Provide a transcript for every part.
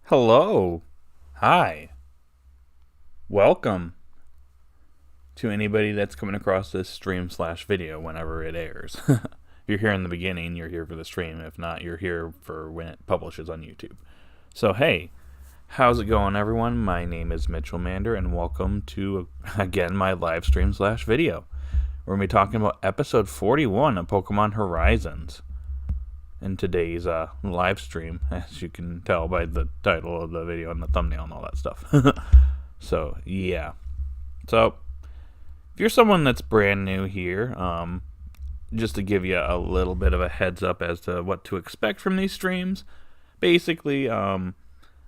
Hello. Hi. Welcome to anybody that's coming across this stream/video whenever it airs. If you're here in the beginning, you're here for the stream. If not, you're here for when it publishes on YouTube. So, hey, how's it going, everyone? My name is Mitchell Mander, and welcome to, again, my live stream/video. We're going to be talking about episode 41 of Pokemon Horizons in today's live stream, as you can tell by the title of the video and the thumbnail and all that stuff. So, yeah. So, if you're someone that's brand new here, just to give you a little bit of a heads up as to what to expect from these streams, basically, I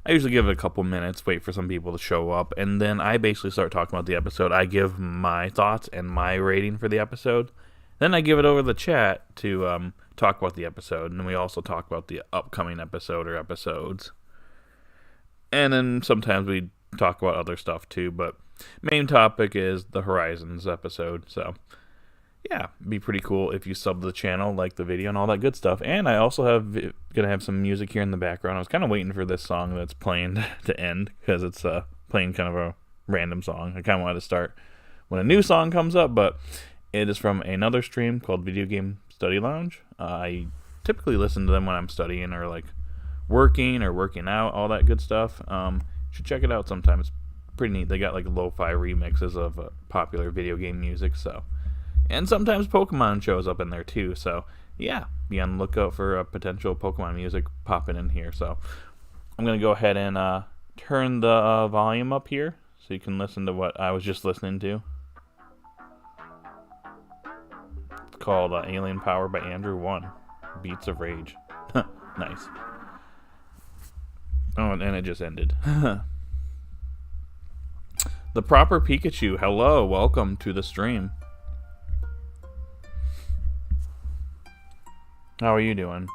usually give it a couple minutes, wait for some people to show up, and then I basically start talking about the episode. I give my thoughts and my rating for the episode. Then I give it over the chat to talk about the episode, and then we also talk about the upcoming episode or episodes. And then sometimes we talk about other stuff too, but main topic is the Horizons episode. So, yeah, it'd be pretty cool if you sub the channel, like the video, and all that good stuff. And I also gonna have some music here in the background. I was kind of waiting for this song that's playing to end, because it's playing kind of a random song. I kind of wanted to start when a new song comes up, but it is from another stream called Video Game Study Lounge. I typically listen to them when I'm studying or like working or working out, all that good stuff. You should check it out sometime. It's pretty neat. They got like lo-fi remixes of popular video game music. So, and sometimes Pokemon shows up in there too. So yeah, be on the lookout for potential Pokemon music popping in here. So I'm gonna go ahead and turn the volume up here so you can listen to what I was just listening to. Called Alien Power by Andrew 1. Beats of Rage. Nice. Oh, and it just ended. The Proper Pikachu. Hello, welcome to the stream. How are you doing?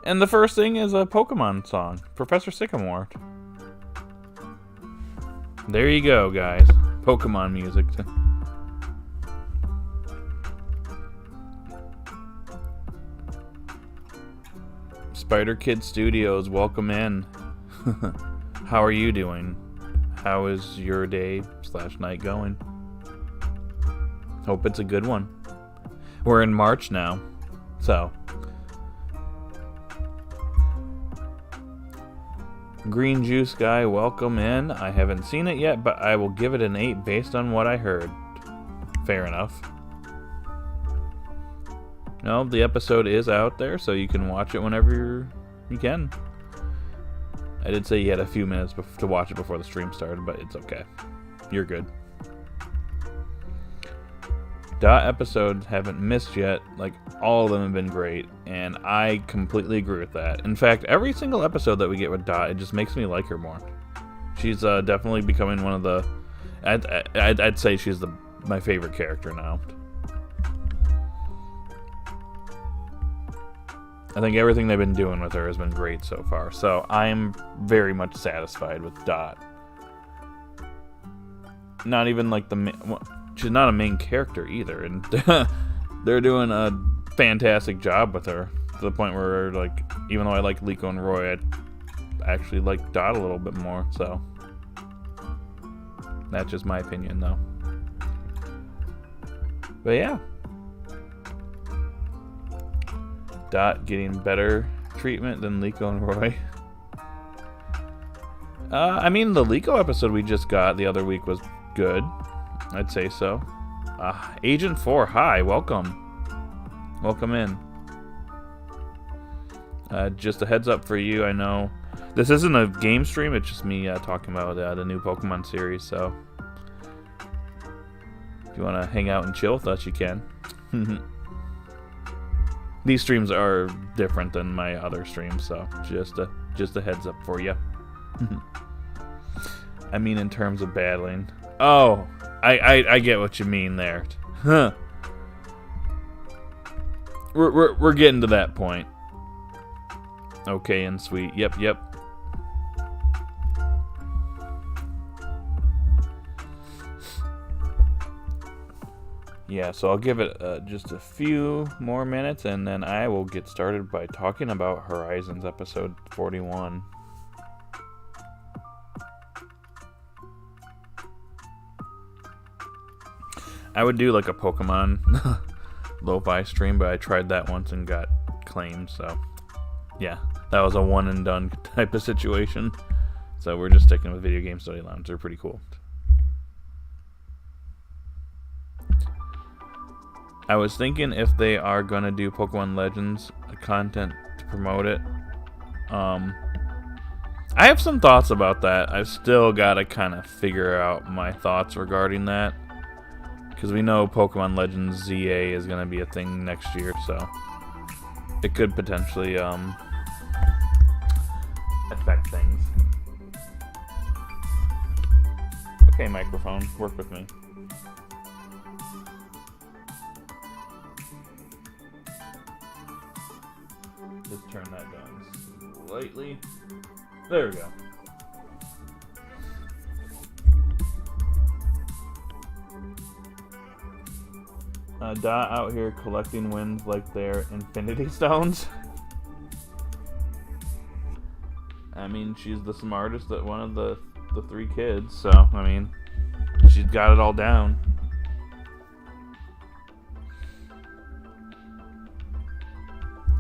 And the first thing is a Pokemon song. Professor Sycamore. There you go, guys. Pokemon music. Spider Kid Studios, welcome in. How are you doing? How is your day/night going? Hope it's a good one. We're in March now, so. Green Juice Guy, welcome in. I haven't seen it yet, but I will give it an 8 based on what I heard. Fair enough. No, the episode is out there, so you can watch it whenever you can. I did say you had a few minutes to watch it before the stream started, but it's okay. You're good. Dot episodes haven't missed yet. Like, all of them have been great, and I completely agree with that. In fact, every single episode that we get with Dot, it just makes me like her more. She's definitely becoming one of the... I'd say she's my favorite character now. I think everything they've been doing with her has been great so far. So I'm very much satisfied with Dot. Not even like she's not a main character either, and they're doing a fantastic job with her to the point where, like, even though I like Liko and Roy, I actually like Dot a little bit more. So that's just my opinion, though. But yeah. Dot getting better treatment than Liko and Roy. I mean, the Liko episode we just got the other week was good. I'd say so. Agent 4, hi, welcome. Welcome in. Just a heads up for you, I know this isn't a game stream, it's just me talking about the new Pokemon series, so if you want to hang out and chill with us, you can. These streams are different than my other streams, so just a heads up for you. I mean, in terms of battling. Oh, I get what you mean there. Huh. We're getting to that point. Okay and sweet. Yep. Yeah, so I'll give it just a few more minutes, and then I will get started by talking about Horizons episode 41. I would do like a Pokemon lo-fi stream, but I tried that once and got claimed, so yeah, that was a one and done type of situation. So we're just sticking with Video Game Study Lounge. They're pretty cool. I was thinking if they are gonna do Pokemon Legends content to promote it. I have some thoughts about that. I've still got to kind of figure out my thoughts regarding that, because we know Pokemon Legends ZA is going to be a thing next year, so it could potentially affect things. Okay, microphone, work with me. Just turn that down slightly. There we go. Dot out here collecting wins like they're Infinity Stones. I mean, she's the smartest at one of the three kids, so, I mean, she's got it all down.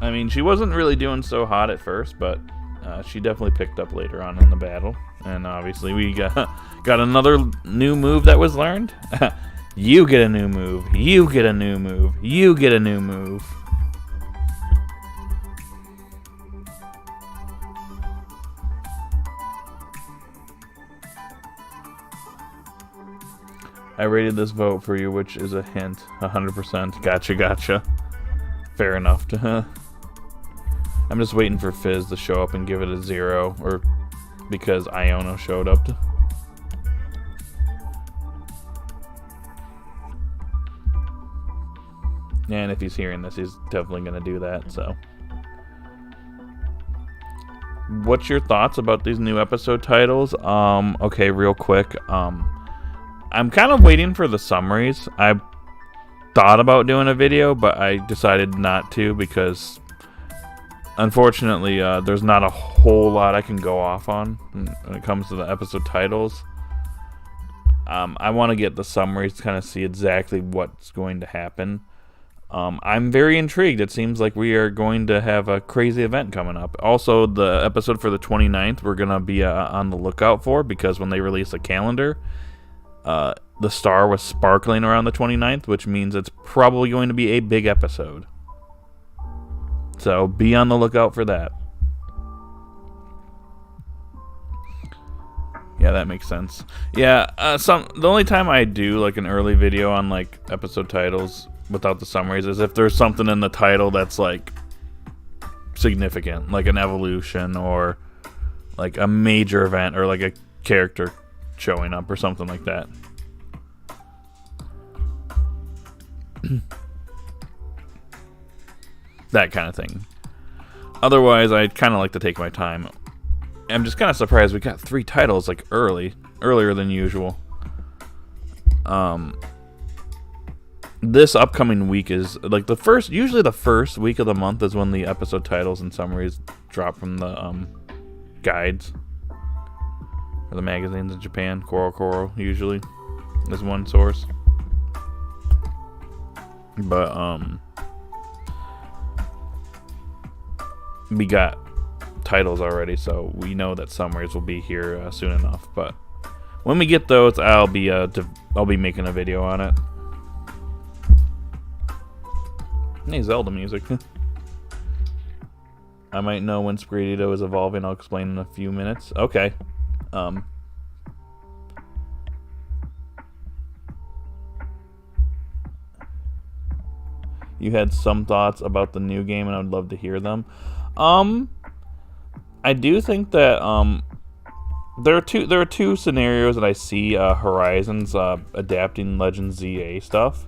I mean, she wasn't really doing so hot at first, but she definitely picked up later on in the battle. And obviously we got another new move that was learned. You get a new move. You get a new move. You get a new move. I rated this vote for you, which is a hint. 100%. Gotcha. Fair enough. I'm just waiting for Fizz to show up and give it a 0, or because Iono showed up. And if he's hearing this, he's definitely going to do that, so. What's your thoughts about these new episode titles? Okay, real quick. I'm kind of waiting for the summaries. I thought about doing a video, but I decided not to because unfortunately, there's not a whole lot I can go off on when it comes to the episode titles. I want to get the summaries to kind of see exactly what's going to happen. I'm very intrigued. It seems like we are going to have a crazy event coming up. Also, the episode for the 29th, we're going to be on the lookout for, because when they release a calendar, the star was sparkling around the 29th, which means it's probably going to be a big episode. So be on the lookout for that. Yeah, that makes sense. Yeah, the only time I do like an early video on like episode titles without the summaries is if there's something in the title that's like significant, like an evolution or like a major event or like a character showing up or something like that. That kind of thing. Otherwise, I'd kind of like to take my time. I'm just kind of surprised we got 3 titles like earlier than usual. This upcoming week is like usually the first week of the month is when the episode titles and summaries drop from the guides or the magazines in Japan. Koro usually is one source, but we got titles already, so we know that summaries will be here soon enough. But when we get those, I'll be making a video on it. Hey, Zelda music. I might know when Squirtito is evolving. I'll explain in a few minutes. Okay. You had some thoughts about the new game, and I would love to hear them. I do think that there are two scenarios that I see Horizons adapting Legends ZA stuff.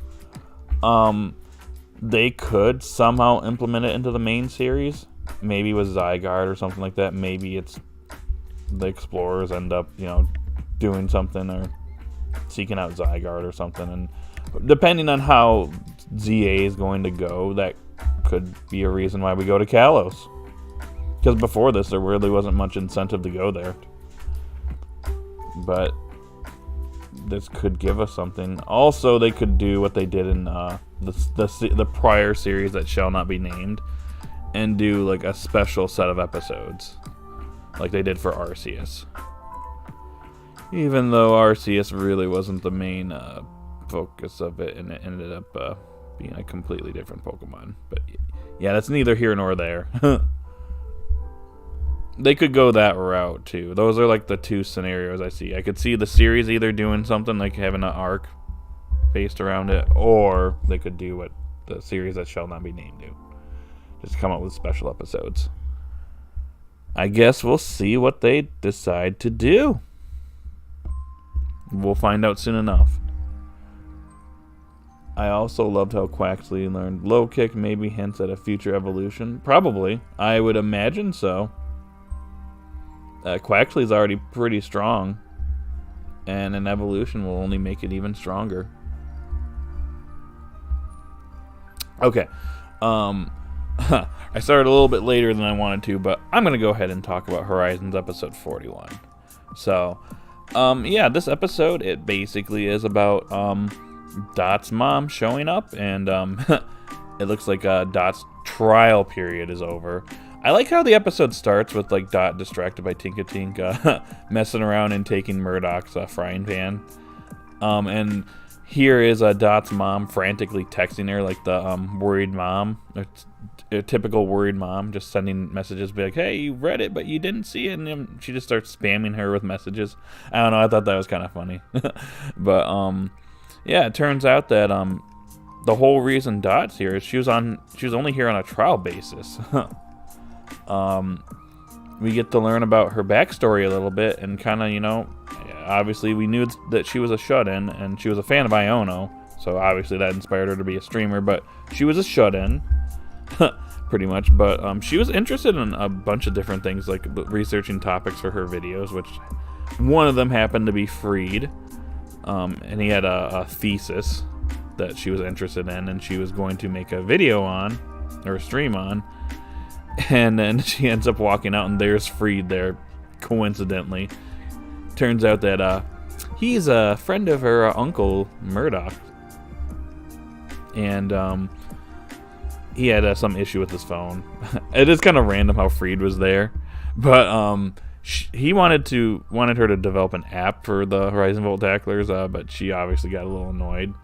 They could somehow implement it into the main series, maybe with Zygarde or something like that. Maybe it's the explorers end up, doing something or seeking out Zygarde or something, and depending on how ZA is going to go, that could be a reason why we go to Kalos. Because before this, there really wasn't much incentive to go there. But this could give us something. Also, they could do what they did in the prior series that shall not be named, and do like a special set of episodes, like they did for Arceus. Even though Arceus really wasn't the main focus of it, and it ended up being a completely different Pokemon. But yeah, that's neither here nor there. They could go that route too. Those are like the two scenarios I see. I could see the series either doing something like having an arc based around it, or they could do what the series that shall not be named do. Just come up with special episodes. I guess we'll see what they decide to do. We'll find out soon enough. I also loved how Quaxley learned Low Kick, maybe hints at a future evolution. Probably. I would imagine so. Quaxley's already pretty strong, and an evolution will only make it even stronger. Okay. I started a little bit later than I wanted to, but I'm going to go ahead and talk about Horizons episode 41. So, yeah, this episode, it basically is about Dot's mom showing up, and it looks like Dot's trial period is over. I like how the episode starts with like Dot distracted by Tinkatink messing around and taking Murdoch's frying pan. And here is Dot's mom frantically texting her, like the worried mom, a typical worried mom, just sending messages, be like, "Hey, you read it, but you didn't see it," and she just starts spamming her with messages. I don't know, I thought that was kind of funny. But yeah, it turns out that the whole reason Dot's here is she was only here on a trial basis. We get to learn about her backstory a little bit, and kind of, you know, obviously we knew that she was a shut-in, and she was a fan of Iono, so obviously that inspired her to be a streamer, but she was a shut-in, pretty much. But she was interested in a bunch of different things, like researching topics for her videos, which one of them happened to be Freed, and he had a thesis that she was interested in, and she was going to make a video on, or a stream on. And then she ends up walking out, and there's Freed there, coincidentally. Turns out that he's a friend of her uncle, Murdoch. And he had some issue with his phone. It is kind of random how Freed was there. But he wanted her to develop an app for the Horizon Volt Tacklers, but she obviously got a little annoyed.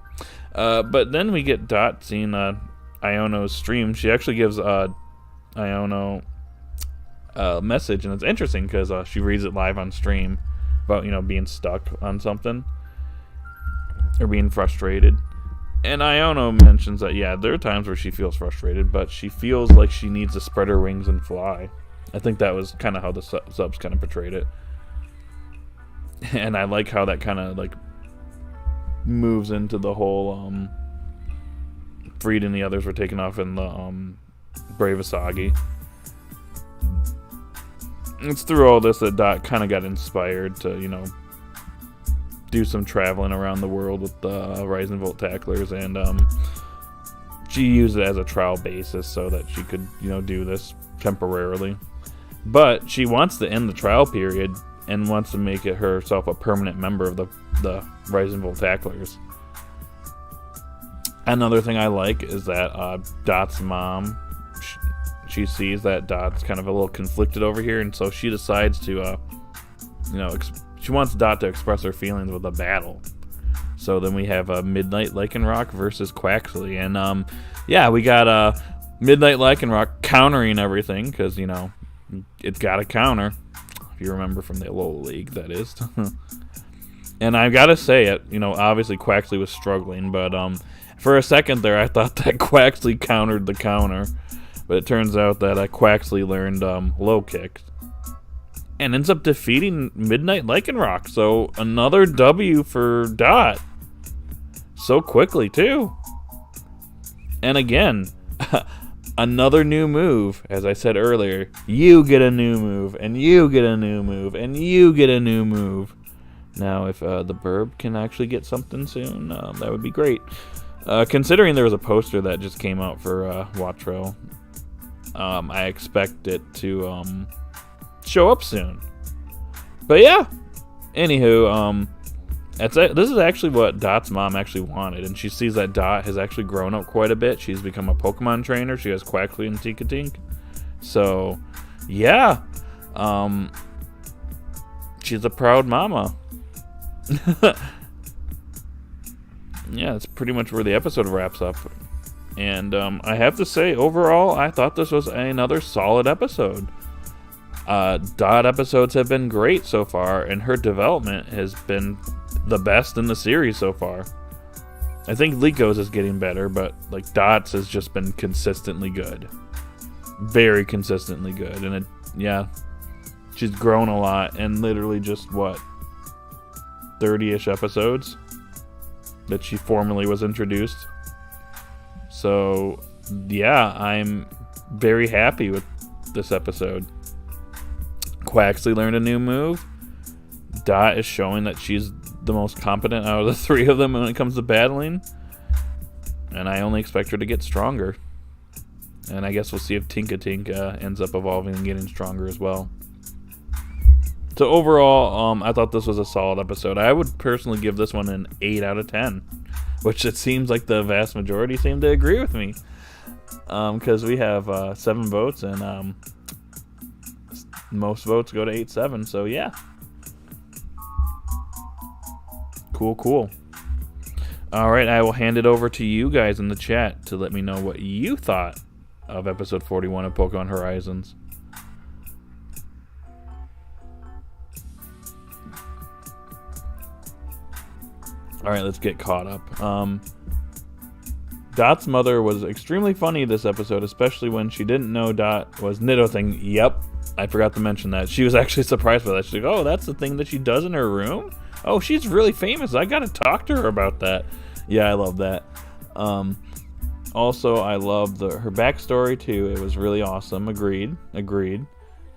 But then we get Dot seeing Iono's stream. She actually gives Iono message, and it's interesting because she reads it live on stream about, you know, being stuck on something or being frustrated. And Iono mentions that, yeah, there are times where she feels frustrated, but she feels like she needs to spread her wings and fly. I think that was kind of how the subs kind of portrayed it. And I like how that kind of like moves into the whole Freed and the others were taken off in the Brave Asagi. It's through all this that Dot kind of got inspired to, you know, do some traveling around the world with the Horizon Volt Tacklers, and she used it as a trial basis so that she could, you know, do this temporarily. But she wants to end the trial period and wants to make it herself a permanent member of the Horizon Volt Tacklers. Another thing I like is that Dot's mom, she sees that Dot's kind of a little conflicted over here, and so she decides to, you know, she wants Dot to express her feelings with a battle. So then we have Midnight Lycanroc versus Quaxley, and yeah, we got Midnight Lycanroc countering everything because, you know, it's got a counter. If you remember from the Alola League, that is. And I gotta say it, you know, obviously Quaxley was struggling, but for a second there, I thought that Quaxley countered the counter. But it turns out that Quaxley learned Low Kick and ends up defeating Midnight Lycanroc. So another W for Dot. So quickly, too. And again, another new move. As I said earlier, you get a new move, and you get a new move, and you get a new move. Now, if the Burb can actually get something soon, that would be great. Considering there was a poster that just came out for Watro, I expect it to show up soon. But yeah, anywho, This is actually what Dot's mom actually wanted, and she sees that Dot has actually grown up quite a bit. She's become a Pokemon trainer. She has Quaxly and Tinkatink. So, yeah. She's a proud mama. Yeah, that's pretty much where the episode wraps up. And I have to say, overall, I thought this was another solid episode. Dot episodes have been great so far, and her development has been the best in the series so far. I think Leeko's is getting better, but like Dot's has just been consistently good. Very consistently good. And she's grown a lot, and literally just 30-ish episodes that she formally was introduced. So yeah, I'm very happy with this episode. Quaxly learned a new move. Dot is showing that she's the most competent out of the three of them when it comes to battling. And I only expect her to get stronger. And I guess we'll see if Tinkatink ends up evolving and getting stronger as well. So overall, I thought this was a solid episode. I would personally give this one an 8 out of 10. Which it seems like the vast majority seem to agree with me. Because we have 7 votes and most votes go to 8-7. So yeah. Cool. Alright, I will hand it over to you guys in the chat to let me know what you thought of episode 41 of Pokemon Horizons. Alright, let's get caught up. Dot's mother was extremely funny this episode, especially when she didn't know Dot was Nidothing. Yep, I forgot to mention that. She was actually surprised by that. She's like, oh, that's the thing that she does in her room? Oh, she's really famous. I gotta talk to her about that. Yeah, I love that. Also, I love her backstory, too. It was really awesome. Agreed.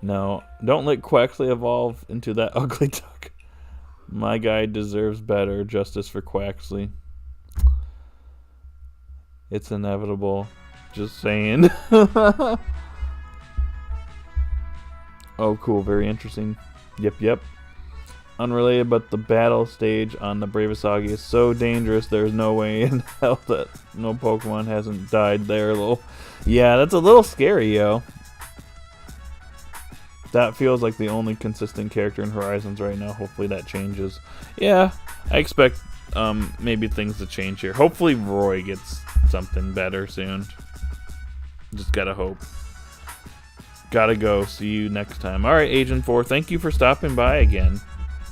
No, don't let Quaxly evolve into that ugly duck. My guy deserves better. Justice for Quaxly. It's inevitable. Just saying. Oh, cool. Very interesting. Yep. Unrelated, but the battle stage on the Bravasagi is so dangerous. There's no way in hell that no Pokemon hasn't died there. Yeah, that's a little scary, yo. That feels like the only consistent character in Horizons right now. Hopefully that changes. Yeah, I expect maybe things to change here. Hopefully Roy gets something better soon. Just gotta hope. Gotta go. See you next time. Alright, Agent 4, thank you for stopping by again.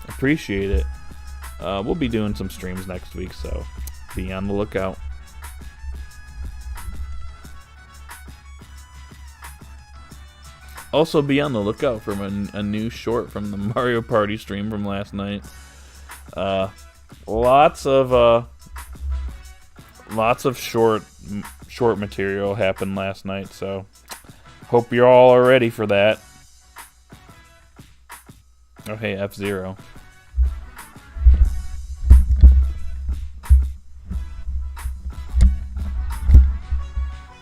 Appreciate it. We'll be doing some streams next week, so be on the lookout. Also, be on the lookout for a new short from the Mario Party stream from last night. Lots of short material happened last night, so hope you all are ready for that. Oh, hey, F-Zero.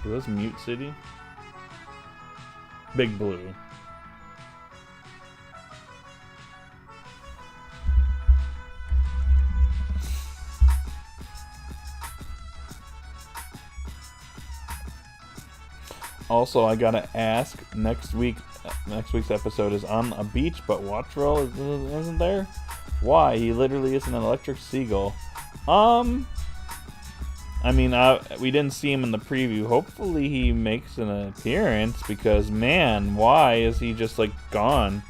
Is this Mute City? Big Blue. Also, I gotta ask, next week's episode is on a beach, but Wattrell isn't there? Why? He literally is an electric seagull. I mean, we didn't see him in the preview. Hopefully he makes an appearance, because, man, why is he just, like, gone?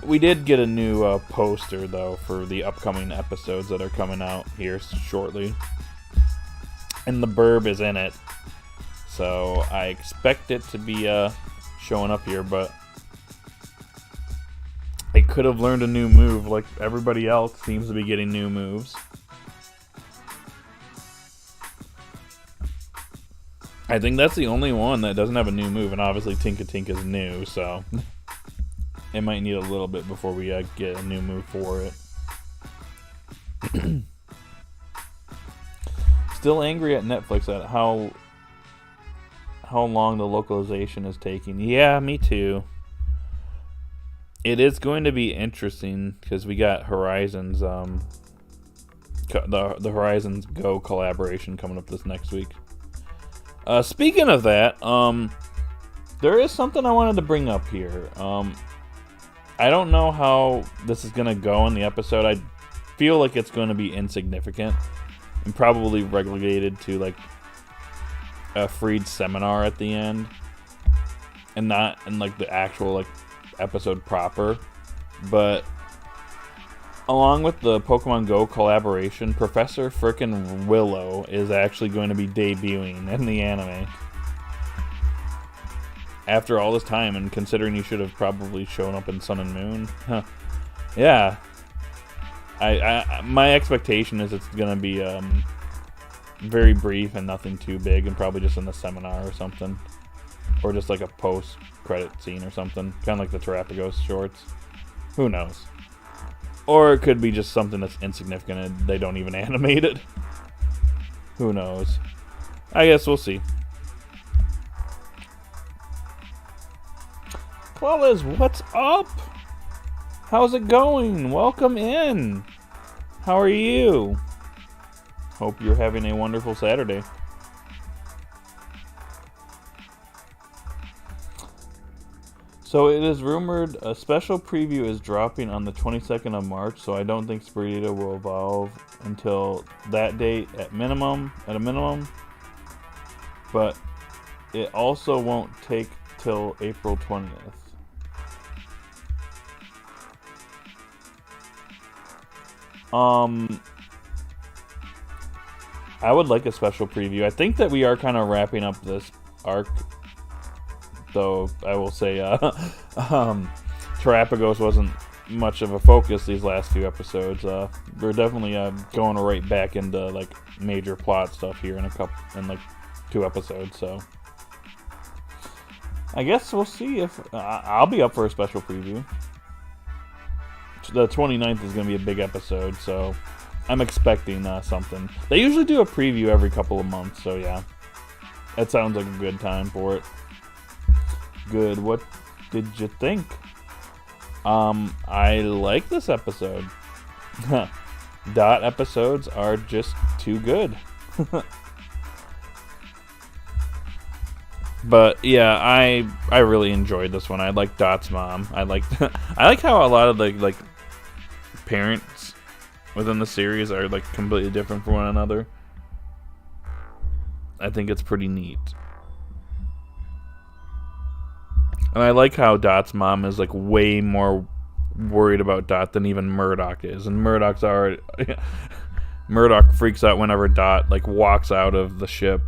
We did get a new poster, though, for the upcoming episodes that are coming out here shortly. And the Burb is in it. So I expect it to be showing up here, but they could have learned a new move like everybody else seems to be getting new moves. I think that's the only one that doesn't have a new move, and obviously Tinkatink is new, so it might need a little bit before we get a new move for it. Still angry at Netflix at how long the localization is taking. Yeah, me too. it is going to be interesting because we got Horizons, the Horizons Go collaboration coming up this next week. Speaking of that, there is something I wanted to bring up here. I don't know how this is going to go in the episode. I feel like it's going to be insignificant and probably relegated to like a Freed seminar at the end and not in like the actual like episode proper. But along with the Pokemon Go collaboration, Professor frickin' Willow is actually going to be debuting in the anime. After all this time, and considering he should have probably shown up in Sun and Moon. Yeah. My expectation is it's going to be very brief and nothing too big, and probably just in the seminar or something. Or just like a post-credit scene or something. Kind of like the Terapagos shorts. Who knows? Or it could be just something that's insignificant and they don't even animate it. Who knows? I guess we'll see. Clawless, what's up? How's it going? Welcome in. How are you? Hope you're having a wonderful Saturday. So it is rumored a special preview is dropping on the 22nd of March, so I don't think Spiritomb will evolve until that date at a minimum. But it also won't take till April 20th. I would like a special preview. I think that we are kind of wrapping up this arc, though I will say Terapagos wasn't much of a focus these last few episodes. We're definitely going right back into like major plot stuff here in like 2 episodes, so I guess we'll see if I'll be up for a special preview. The 29th is going to be a big episode, so I'm expecting something. They usually do a preview every couple of months, so yeah. That sounds like a good time for it. Good. What did you think? I like this episode. Dot episodes are just too good. But yeah, I really enjoyed this one. I like Dot's mom. I like how a lot of the like parents within the series are like completely different from one another. I think it's pretty neat. And I like how Dot's mom is like way more worried about Dot than even Murdoch is. And Murdoch freaks out whenever Dot like walks out of the ship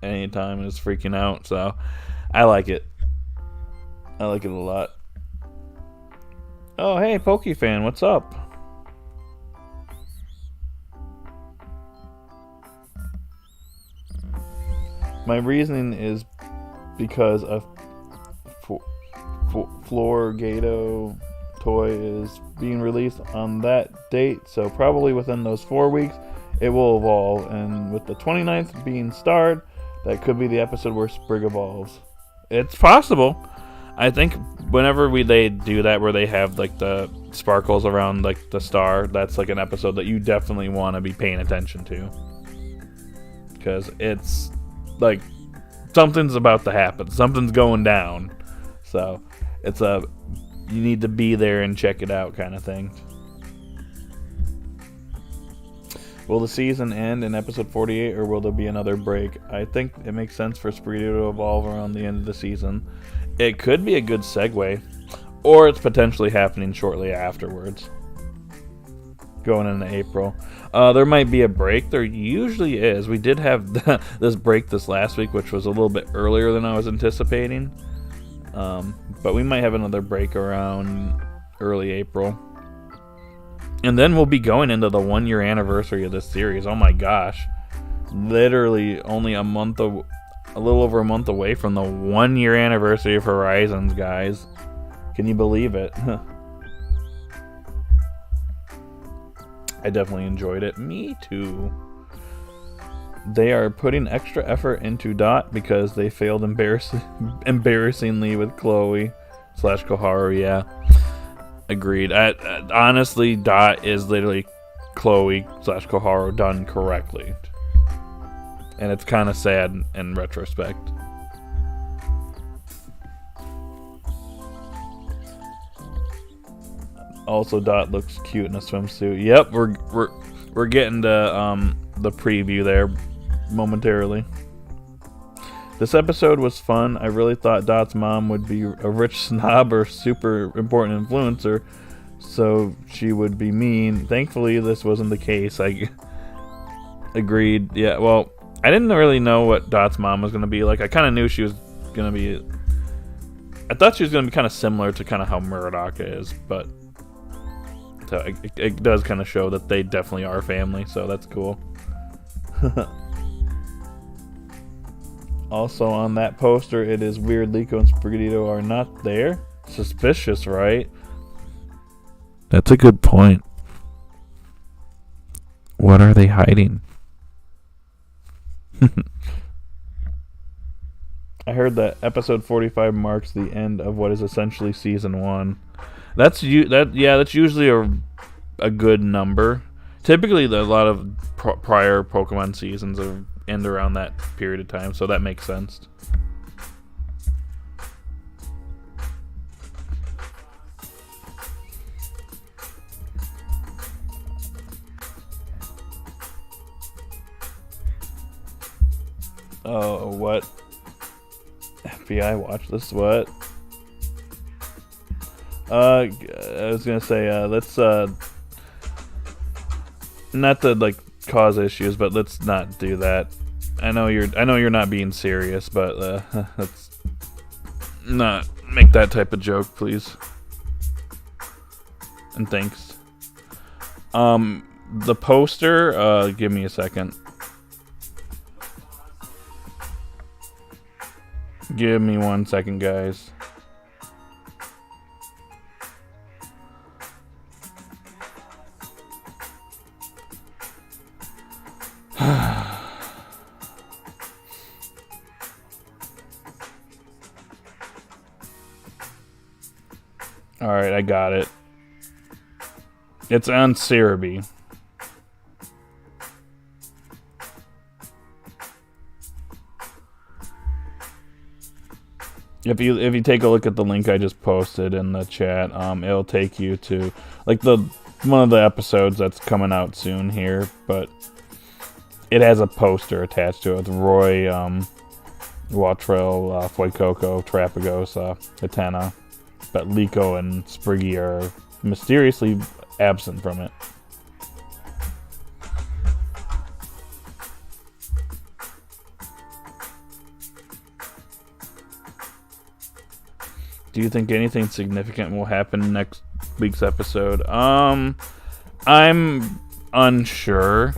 anytime and is freaking out. So I like it. I like it a lot. Oh, hey, PokeFan, what's up? My reasoning is because a Florgato toy is being released on that date, so probably within those 4 weeks it will evolve, and with the 29th being starred, that could be the episode where Sprig evolves. It's possible. I think whenever they do that, where they have like the sparkles around like the star, that's like an episode that you definitely want to be paying attention to, because it's like something's about to happen, something's going down. So it's you need to be there and check it out kind of thing. Will the season end in episode 48, or will there be another break? I think it makes sense for Spiritomb to evolve around the end of the season. It could be a good segue, or it's potentially happening shortly afterwards, going into April. There might be a break. There usually is. We did have this break this last week, which was a little bit earlier than I was anticipating. But we might have another break around early April. And then we'll be going into the 1-year anniversary of this series. Oh my gosh. Literally only a little over a month away from the 1-year anniversary of Horizons, guys. Can you believe it? I definitely enjoyed it. Me too. They are putting extra effort into Dot because they failed embarrassingly with Chloe / Koharu, yeah. Agreed. Honestly, Dot is literally Chloe/Koharu done correctly. And it's kind of sad in retrospect. Also, Dot looks cute in a swimsuit. Yep, we're getting to the preview there momentarily. This episode was fun. I really thought Dot's mom would be a rich snob or super important influencer, so she would be mean. Thankfully, this wasn't the case. I agreed. Yeah, well, I didn't really know what Dot's mom was going to be like. I kind of knew she was going to be... I thought she was going to be kind of similar to kind of how Murdoch is, but so it does kind of show that they definitely are family, so that's cool. Also on that poster, it is weird Liko and Sprigatito are not there. Suspicious, right? That's a good point. What are they hiding? I heard that episode 45 marks the end of what is essentially season 1. That's usually a good number. Typically, a lot of prior Pokemon seasons end around that period of time, so that makes sense. Oh, what? FBI watch this? What? I was gonna say, let's not to like cause issues, but let's not do that. I know you're not being serious, but let's not make that type of joke, please. And thanks. The poster, give me a second. Give me 1 second, guys. Alright, I got it. It's on Cerebi. If you take a look at the link I just posted in the chat, it'll take you to like one of the episodes that's coming out soon here, but it has a poster attached to it with Roy, Watrel, Fuecoco, Trapagos, Hatena, but Liko and Spriggy are mysteriously absent from it. Do you think anything significant will happen next week's episode? I'm unsure.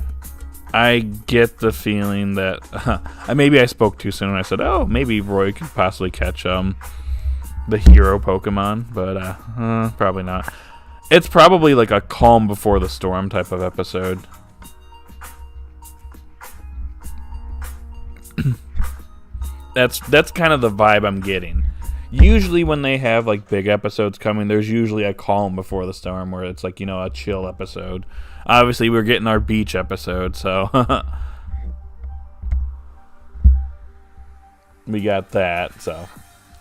I get the feeling that maybe I spoke too soon when I said, oh, maybe Roy could possibly catch the hero Pokemon, but probably not. It's probably like a calm before the storm type of episode. That's kind of the vibe I'm getting. Usually when they have like big episodes coming, there's usually a calm before the storm where it's like, a chill episode. Obviously, we're getting our beach episode, so we got that. So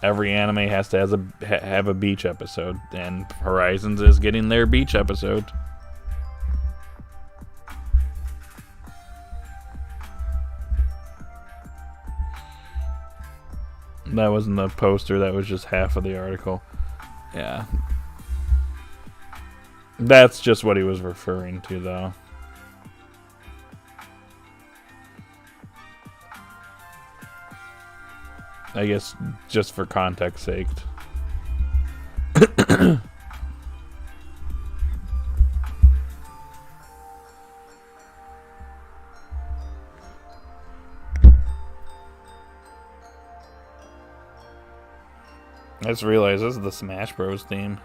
every anime has to have a beach episode, and Horizons is getting their beach episode. That wasn't the poster, that was just half of the article. Yeah. That's just what he was referring to, though. I guess just for context sake. I just realized this is the Smash Bros. Theme.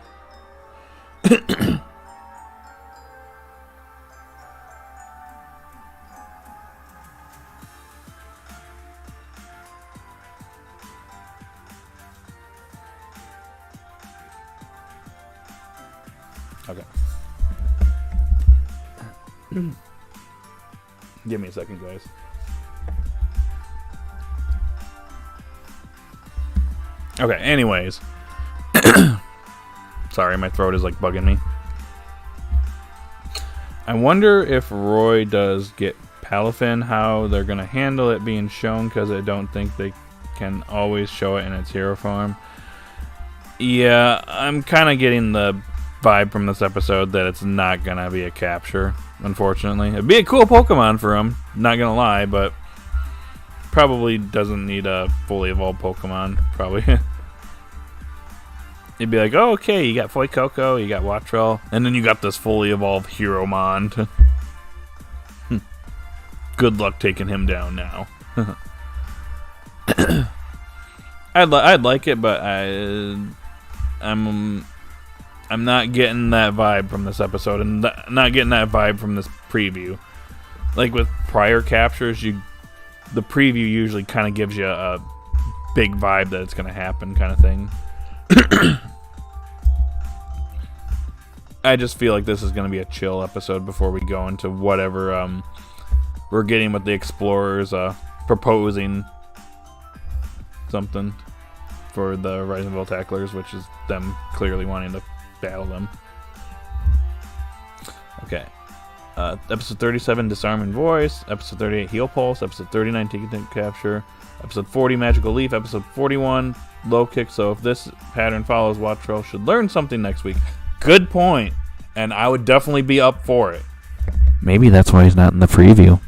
Okay. Give me a second, guys. Okay, anyways. Sorry, my throat is like bugging me. I wonder if Roy does get Palafin, how they're going to handle it being shown, because I don't think they can always show it in its hero form. Yeah, I'm kind of getting the vibe from this episode that it's not going to be a capture, unfortunately. It'd be a cool Pokemon for him, not going to lie, but probably doesn't need a fully evolved Pokemon, probably. You'd be like, oh, okay, you got Fuecoco, you got Wattrel, and then you got this fully evolved Heromon. Good luck taking him down now. I'd like it, but I'm not getting that vibe from this episode, and not getting that vibe from this preview. Like with prior captures, the preview usually kind of gives you a big vibe that it's going to happen, kind of thing. I just feel like this is going to be a chill episode before we go into whatever we're getting with the explorers proposing something for the Rising Voltaclers, which is them clearly wanting to battle them. Okay. Episode 37, Disarming Voice. Episode 38, Heal Pulse. Episode 39, Tick Capture. Episode 40, Magical Leaf. Episode 41, Low Kick. So if this pattern follows, Wattrel should learn something next week. Good point. And I would definitely be up for it. Maybe that's why he's not in the preview.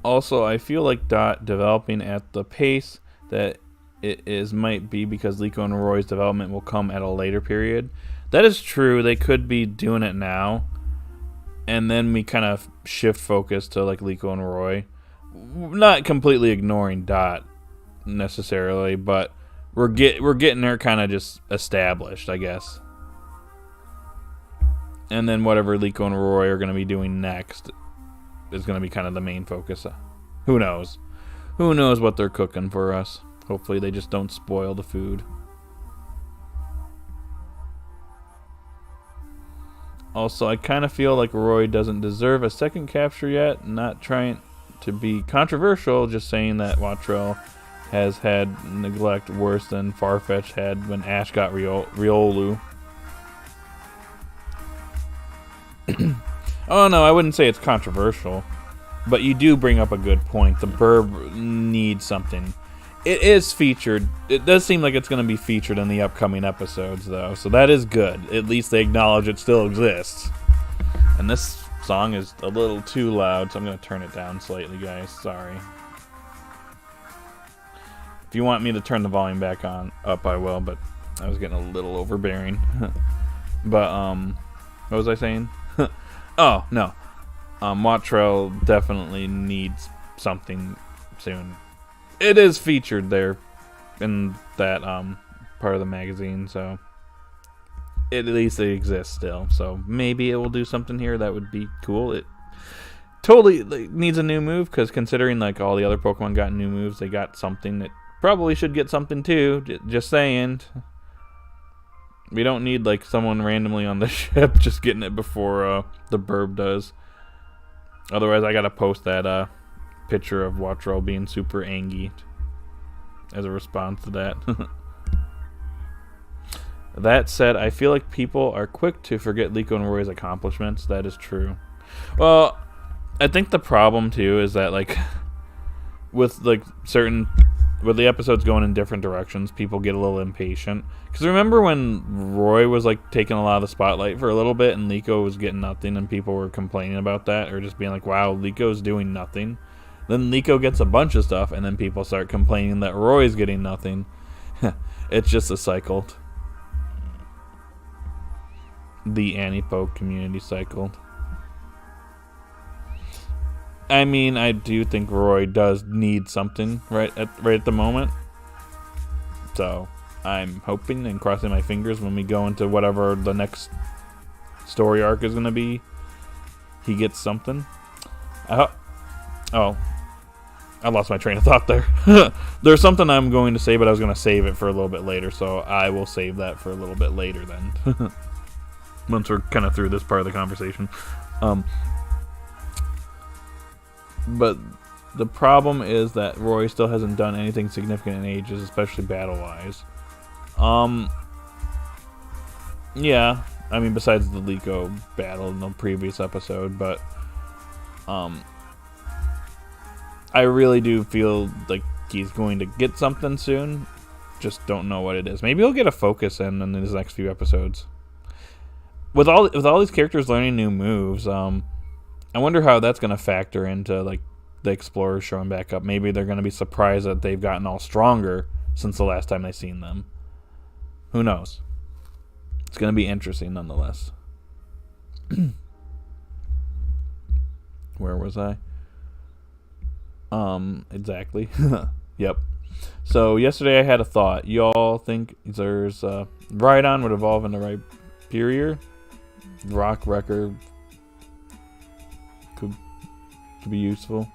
Also, I feel like Dot developing at the pace that it is might be because Liko and Roy's development will come at a later period. That is true. They could be doing it now, and then we kind of shift focus to like Liko and Roy. Not completely ignoring Dot necessarily, but we're getting her kind of just established, I guess. And then whatever Liko and Roy are going to be doing next is going to be kind of the main focus. Who knows? Who knows what they're cooking for us? Hopefully they just don't spoil the food. Also, I kind of feel like Roy doesn't deserve a second capture yet. Not trying to be controversial, just saying that Wattrel has had neglect worse than Farfetch had when Ash got Riolu. Oh no, I wouldn't say it's controversial, but you do bring up a good point. The Burb needs something. It is featured. It does seem like it's going to be featured in the upcoming episodes, though, so that is good. At least they acknowledge it still exists. And this song is a little too loud, so I'm going to turn it down slightly, guys. Sorry. If you want me to turn the volume back up, I will, but I was getting a little overbearing. But, what was I saying? Oh, no. Wattrel definitely needs something soon. It is featured there in that part of the magazine, so at least it exists still. So maybe it will do something here that would be cool. It totally needs a new move, because considering like all the other Pokemon got new moves, they got something that probably should get something too. Just saying. We don't need like someone randomly on the ship just getting it before the Burb does. Otherwise, I gotta post that picture of Wattrel being super angry as a response to that. That said, I feel like people are quick to forget Liko and Roy's accomplishments. That is true. Well, I think the problem too is that like with the episodes going in different directions, people get a little impatient. Because remember when Roy was like taking a lot of the spotlight for a little bit and Liko was getting nothing and people were complaining about that, or just being like, wow, Liko's doing nothing. Then Liko gets a bunch of stuff and then people start complaining that Roy's getting nothing. It's just a cycle. The Annie-Poke community cycle. I mean, I do think Roy does need something right at the moment. So, I'm hoping and crossing my fingers when we go into whatever the next story arc is going to be, he gets something. Oh. I lost my train of thought there. There's something I'm going to say, but I was going to save it for a little bit later, so I will save that for a little bit later then. Once we're kind of through this part of the conversation. But the problem is that Roy still hasn't done anything significant in ages, especially battle-wise. Yeah, I mean, besides the Liko battle in the previous episode, but I really do feel like he's going to get something soon. Just don't know what it is. Maybe he'll get a focus in his next few episodes. With all these characters learning new moves, I wonder how that's going to factor into like the explorers showing back up. Maybe they're going to be surprised that they've gotten all stronger since the last time they've seen them. Who knows? It's going to be interesting nonetheless. Where was I? Exactly. Yep. So yesterday I had a thought. Y'all think there's Rhydon would evolve into Rhyperior? Rock Wrecker could be useful.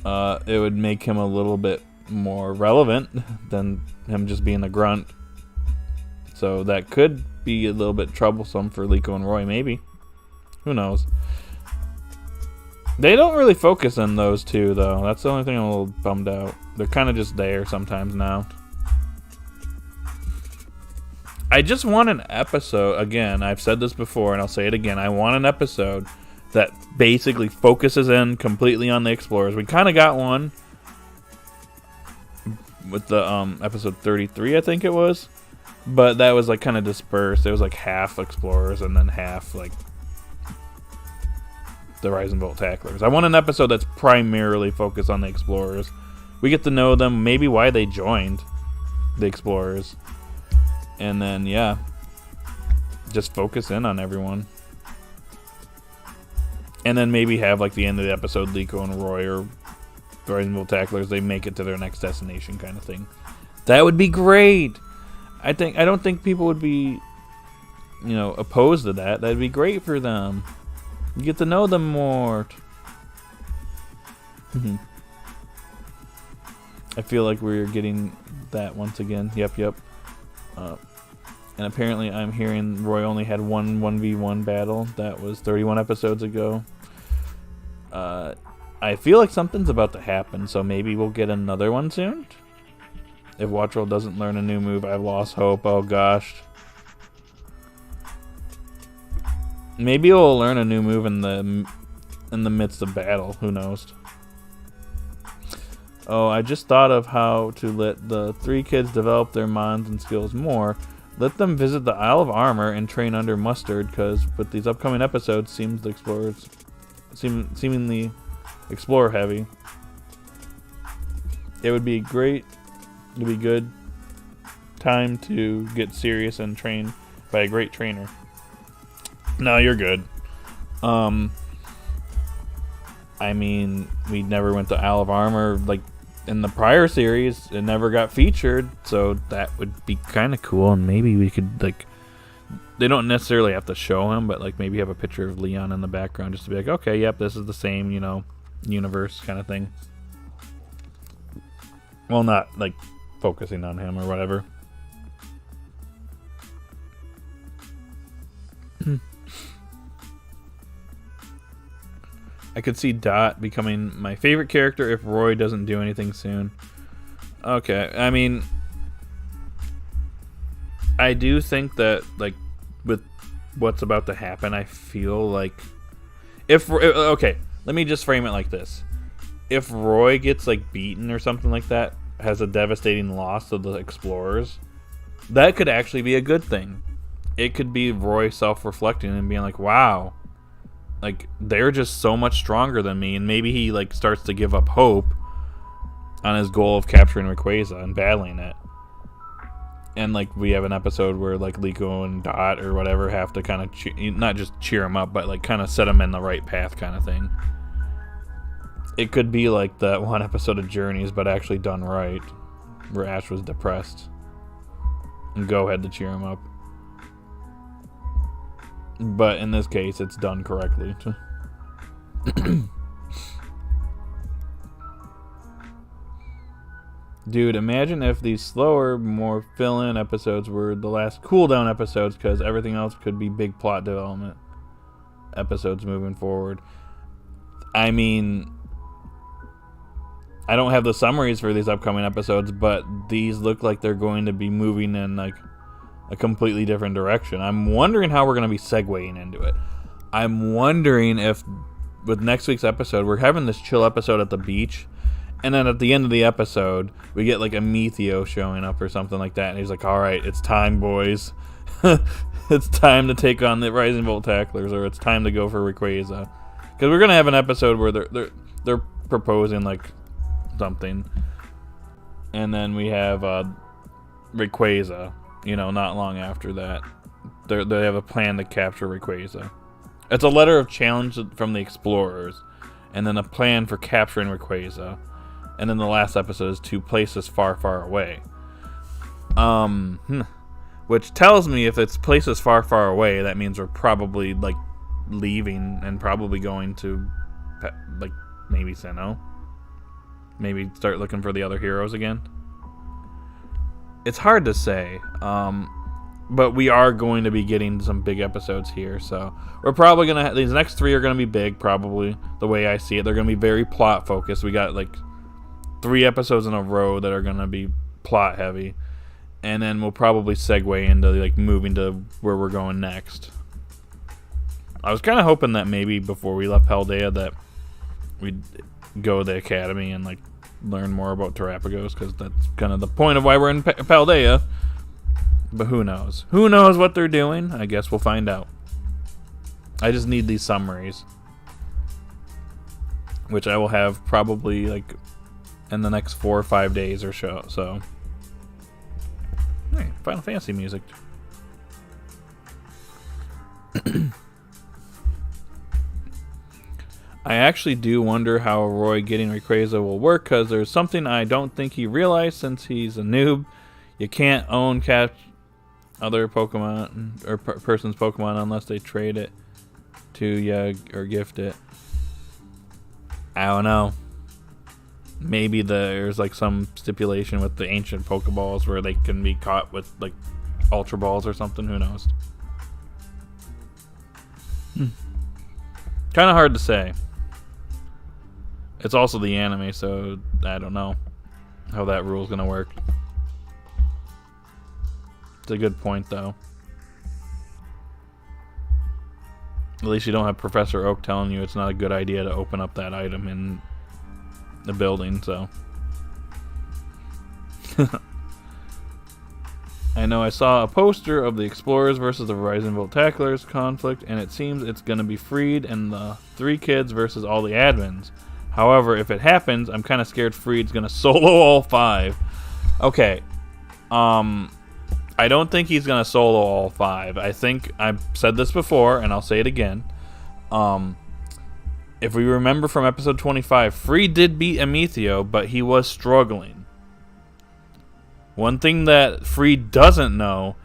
It would make him a little bit more relevant than him just being a grunt. So that could be a little bit troublesome for Liko and Roy, maybe. Who knows? They don't really focus on those two, though. That's the only thing I'm a little bummed out. They're kind of just there sometimes now. I just want an episode, again, I've said this before and I'll say it again, I want an episode that basically focuses in completely on the explorers. We kind of got one with the episode 33, I think it was. But that was like kind of dispersed. It was like half explorers and then half like the Rise and Bolt Tacklers. I want an episode that's primarily focused on the explorers. We get to know them, maybe why they joined the explorers. And then, yeah, just focus in on everyone. And then maybe have, like, the end of the episode, Liko and Roy or the Rise and Bolt Tacklers, they make it to their next destination kind of thing. That would be great! I don't think people would be, opposed to that. That'd be great for them. You get to know them more. I feel like we're getting that once again. Yep. And apparently I'm hearing Roy only had one 1v1 battle. That was 31 episodes ago. I feel like something's about to happen, so maybe we'll get another one soon. If Watchworld doesn't learn a new move, I've lost hope. Oh gosh. Maybe we'll learn a new move in the midst of battle. Who knows? Oh, I just thought of how to let the 3 kids develop their minds and skills more. Let them visit the Isle of Armor and train under Mustard, because with these upcoming episodes, seems the explorers seemingly explore heavy. It would be great. It would be good time to get serious and trained by a great trainer. No, you're good. I mean, we never went to Isle of Armor, like, in the prior series. It never got featured, so that would be kind of cool, and maybe we could, like, they don't necessarily have to show him, but, like, maybe have a picture of Leon in the background just to be like, okay, yep, this is the same, universe kind of thing. Well, not, like, focusing on him or whatever. I could see Dot becoming my favorite character if Roy doesn't do anything soon. Okay, I mean, I do think that, like, with what's about to happen, I feel like okay, let me just frame it like this. If Roy gets, like, beaten or something like that, has a devastating loss to the explorers, that could actually be a good thing. It could be Roy self-reflecting and being like, wow, like, they're just so much stronger than me, and maybe he, like, starts to give up hope on his goal of capturing Rayquaza and battling it. And, like, we have an episode where, like, Liko and Dot or whatever have to kind of not just cheer him up, but, like, kind of set him in the right path kind of thing. It could be like that one episode of Journeys, but actually done right, where Ash was depressed and Go had to cheer him up. But in this case, it's done correctly. Dude, imagine if these slower, more fill-in episodes were the last cool-down episodes, because everything else could be big plot development episodes moving forward. I mean, I don't have the summaries for these upcoming episodes, but these look like they're going to be moving in like a completely different direction. I'm wondering how we're going to be segueing into it. I'm wondering if with next week's episode, we're having this chill episode at the beach, and then at the end of the episode, we get like a Metheo showing up or something like that, and he's like, all right, it's time, boys. It's time to take on the Rising Volt Tacklers, or it's time to go for Rayquaza. Because we're going to have an episode where they're proposing like something, and then we have Rayquaza, not long after that. They have a plan to capture Rayquaza. It's a letter of challenge from the explorers, and then a plan for capturing Rayquaza, and then the last episode is to places far, far away. Which tells me if it's places far, far away, that means we're probably like leaving and probably going to like maybe Sinnoh. Maybe start looking for the other heroes again. It's hard to say, but we are going to be getting some big episodes here, so we're probably going to these next 3 are going to be big, probably, the way I see it. They're going to be very plot focused. We got like 3 episodes in a row that are going to be plot heavy, and then we'll probably segue into like moving to where we're going next. I was kind of hoping that maybe before we left Paldea that we'd go to the academy and like learn more about Terrapagos, because that's kind of the point of why we're in Paldea. But who knows? Who knows what they're doing? I guess we'll find out. I just need these summaries, which I will have probably like in the next 4 or 5 days or so. Hey, Final Fantasy music. I actually do wonder how Roy getting Rayquaza will work, because there's something I don't think he realized since he's a noob. You can't own catch other Pokemon or person's Pokemon unless they trade it to you or gift it. I don't know. Maybe there's like some stipulation with the ancient Pokeballs where they can be caught with like Ultra Balls or something. Who knows? Kind of hard to say. It's also the anime, so I don't know how that rule's gonna work. It's a good point, though. At least you don't have Professor Oak telling you it's not a good idea to open up that item in the building, so. I know I saw a poster of the Explorers versus the Rising Volt Tacklers conflict, and it seems it's gonna be Freed and the 3 kids versus all the admins. However, if it happens, I'm kind of scared Freed's gonna solo all 5. Okay. I don't think he's gonna solo all 5. I think I've said this before, and I'll say it again. If we remember from episode 25, Freed did beat Ametheo, but he was struggling. One thing that Freed doesn't know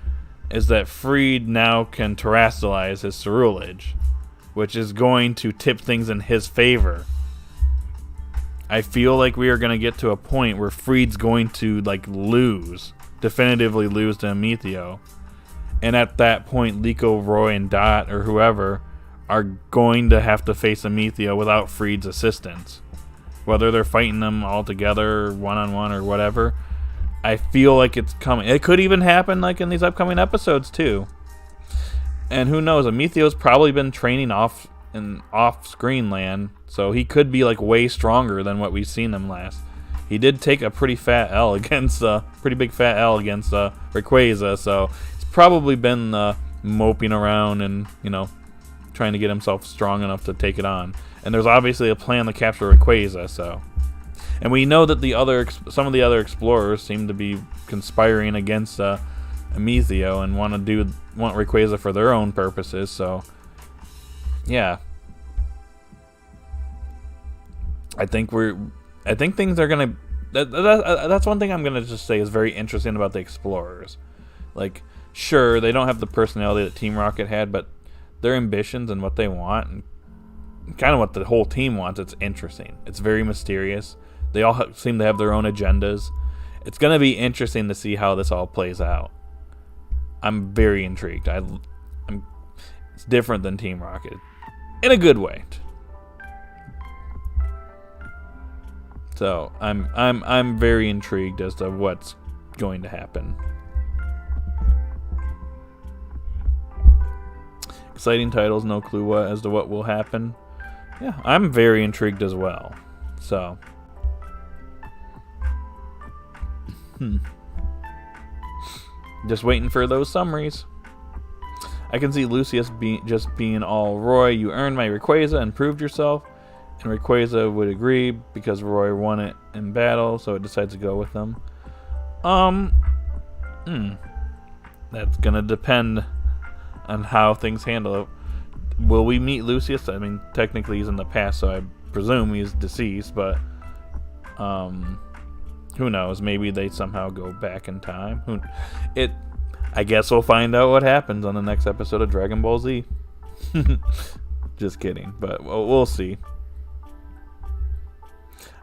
is that Freed now can terrestrialize his Cerulege, which is going to tip things in his favor. I feel like we are going to get to a point where Freed's going to like definitively lose to Ametheo. And at that point, Liko, Roy, and Dot, or whoever, are going to have to face Ametheo without Freed's assistance. Whether they're fighting them all together, one-on-one, or whatever. I feel like it's coming. It could even happen like in these upcoming episodes, too. And who knows, Ametheo's probably been training off-screen land, so he could be like way stronger than what we've seen him last. He did take a pretty big fat L against Rayquaza, so he's probably been moping around and, trying to get himself strong enough to take it on. And there's obviously a plan to capture Rayquaza, so. And we know that some of the other explorers seem to be conspiring against Ametheo and want Rayquaza for their own purposes, so yeah. I think things are gonna. That's one thing I'm gonna just say is very interesting about the explorers. Like, sure, they don't have the personality that Team Rocket had, but their ambitions and what they want, and kind of what the whole team wants, it's interesting. It's very mysterious. They all seem to have their own agendas, It's going to be interesting to see how this all plays out. I'm very intrigued. It's different than Team Rocket in a good way. So I'm very intrigued as to what's going to happen. Exciting titles, no clue as to what will happen. Yeah, I'm very intrigued as well. So, just waiting for those summaries. I can see Lucius being all, Roy, you earned my Rayquaza and proved yourself. And Rayquaza would agree because Roy won it in battle, so it decides to go with them. That's gonna depend on how things handle it. Will we meet Lucius? I mean, technically he's in the past, so I presume he's deceased, but who knows? Maybe they somehow go back in time. I guess we'll find out what happens on the next episode of Dragon Ball Z. Just kidding, but we'll see.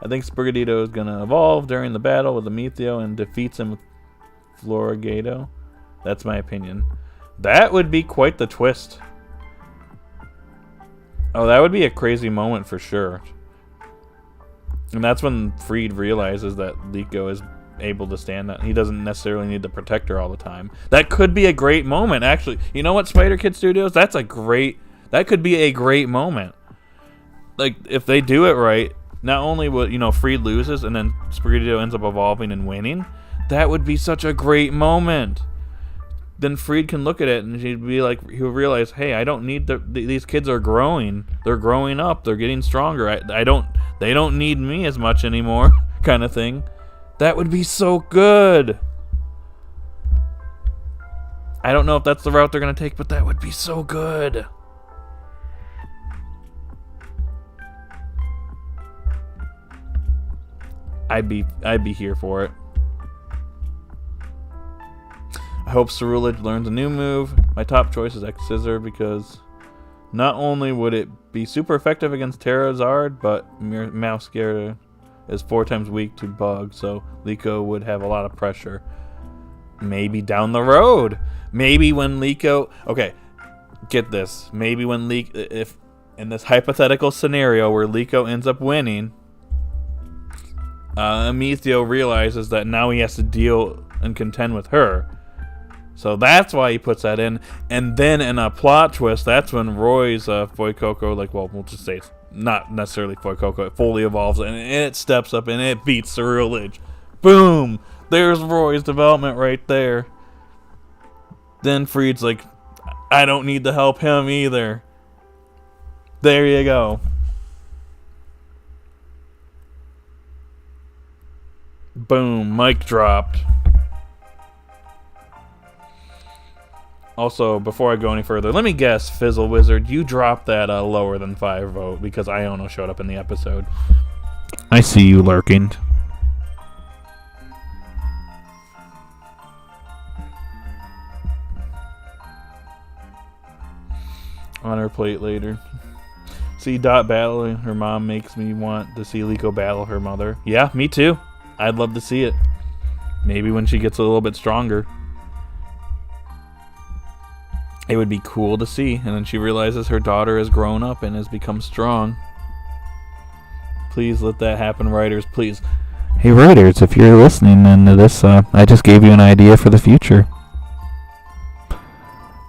I think Sprigatito is going to evolve during the battle with Amicio and defeats him with Floragato. That's my opinion. That would be quite the twist. Oh, that would be a crazy moment for sure. And that's when Freed realizes that Liko is able to stand that. He doesn't necessarily need to protect her all the time. That could be a great moment, actually. You know what, Spider Kid Studios? That could be a great moment. Like, if they do it right, not only will, Freed loses and then Sprigatito ends up evolving and winning, that would be such a great moment. Then Freed can look at it and he'll realize, hey, I don't need these kids are growing. They're growing up. They're getting stronger. They don't need me as much anymore, kind of thing. That would be so good. I don't know if that's the route they're going to take, but that would be so good. I'd be here for it. I hope Ceruledge learns a new move. My top choice is X-Scissor because not only would it be super effective against Terrazard, but Mouseguard is 4 times weak to Bug, so Liko would have a lot of pressure. Maybe down the road. Maybe when Liko... Okay, get this. Maybe when if in this hypothetical scenario where Liko ends up winning, Amicio realizes that now he has to deal and contend with her. So that's why he puts that in. And then in a plot twist, that's when Roy's Fuecoco, we'll just say it's not necessarily Fuecoco, it fully evolves and it steps up and it beats Ceruledge. Boom! There's Roy's development right there. Then Freed's like, I don't need to help him either. There you go. Boom, mic dropped. Also, before I go any further, let me guess, Fizzle Wizard, you dropped that lower than 5 vote because Iono showed up in the episode. I see you lurking. On her plate later. See Dot battling her mom makes me want to see Liko battle her mother. Yeah, me too. I'd love to see it. Maybe when she gets a little bit stronger. It would be cool to see. And then she realizes her daughter has grown up and has become strong. Please let that happen, writers. Please. Hey, writers, if you're listening to this, I just gave you an idea for the future.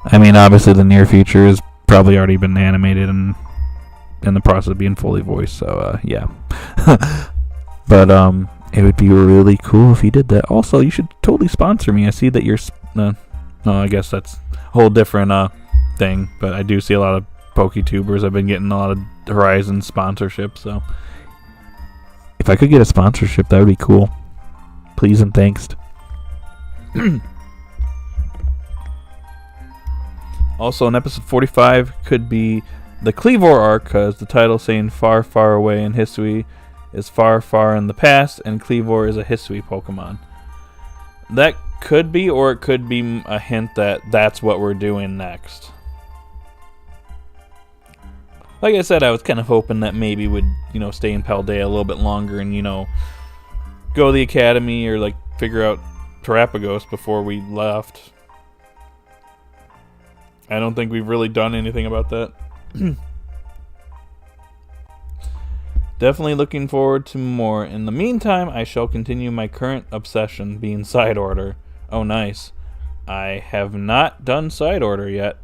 I mean, obviously the near future has probably already been animated and in the process of being fully voiced. So, yeah. But, it would be really cool if you did that. Also, you should totally sponsor me. I see that you're... no, I guess that's a whole different thing. But I do see a lot of PokeTubers. I've been getting a lot of Horizon sponsorship. So if I could get a sponsorship, that would be cool. Please and thanks. Also, in episode 45 could be the Kleavor arc, because the title saying far, far away in history is far, far in the past, and Kleavor is a Hisui Pokemon. That could be, or it could be a hint that that's what we're doing next. Like I said, I was kind of hoping that maybe would, stay in Paldea a little bit longer and, go to the academy or, figure out Terapagos before we left. I don't think we've really done anything about that. Definitely looking forward to more. In the meantime, I shall continue my current obsession, being Side Order. Oh, nice. I have not done Side Order yet.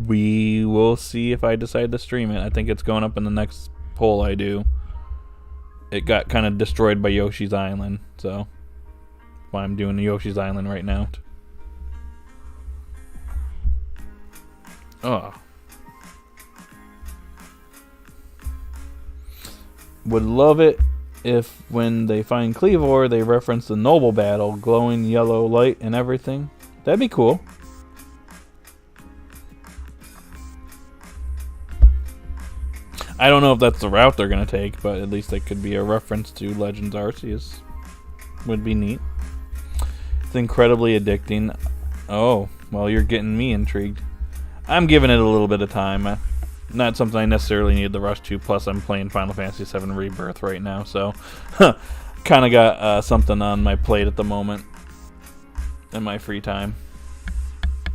We will see if I decide to stream it. I think it's going up in the next poll I do. It got kind of destroyed by Yoshi's Island, so why I'm doing Yoshi's Island right now. Oh. Would love it if when they find Cleavor, they reference the Noble battle, glowing yellow light and everything. That'd be cool. I don't know if that's the route they're going to take, but at least it could be a reference to Legends Arceus. Would be neat. It's incredibly addicting. Oh, well, you're getting me intrigued. I'm giving it a little bit of time. Not something I necessarily need the rush to, plus I'm playing Final Fantasy VII Rebirth right now, so kind of got something on my plate at the moment in my free time,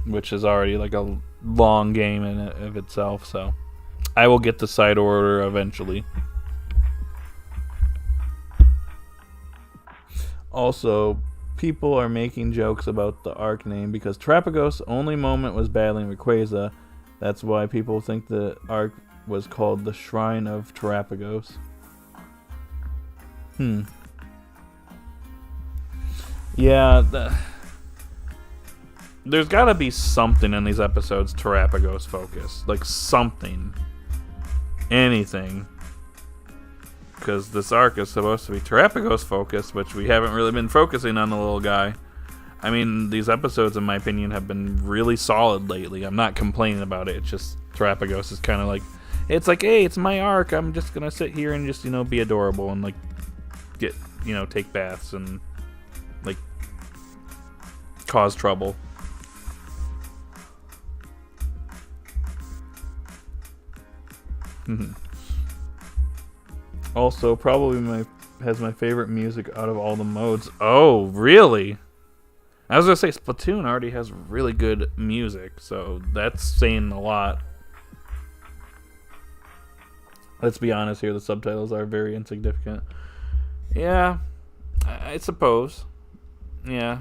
which is already like a long game in it of itself, so I will get the Side Order eventually. Also, people are making jokes about the arc name because Terapagos' only moment was battling Rayquaza. That's why people think the arc was called the Shrine of Terapagos. Yeah, there's got to be something in these episodes Terapagos focused. Like something. Anything. Because this arc is supposed to be Terapagos focused, which we haven't really been focusing on the little guy. I mean, these episodes, in my opinion, have been really solid lately. I'm not complaining about it. It's just Terapagos is kind of like, it's like, hey, it's my arc. I'm just going to sit here and just, be adorable and, like, get, take baths and, like, cause trouble. Also, probably has my favorite music out of all the modes. Oh, really? I was going to say, Splatoon already has really good music, so that's saying a lot. Let's be honest here, the subtitles are very insignificant. Yeah, I suppose. Yeah.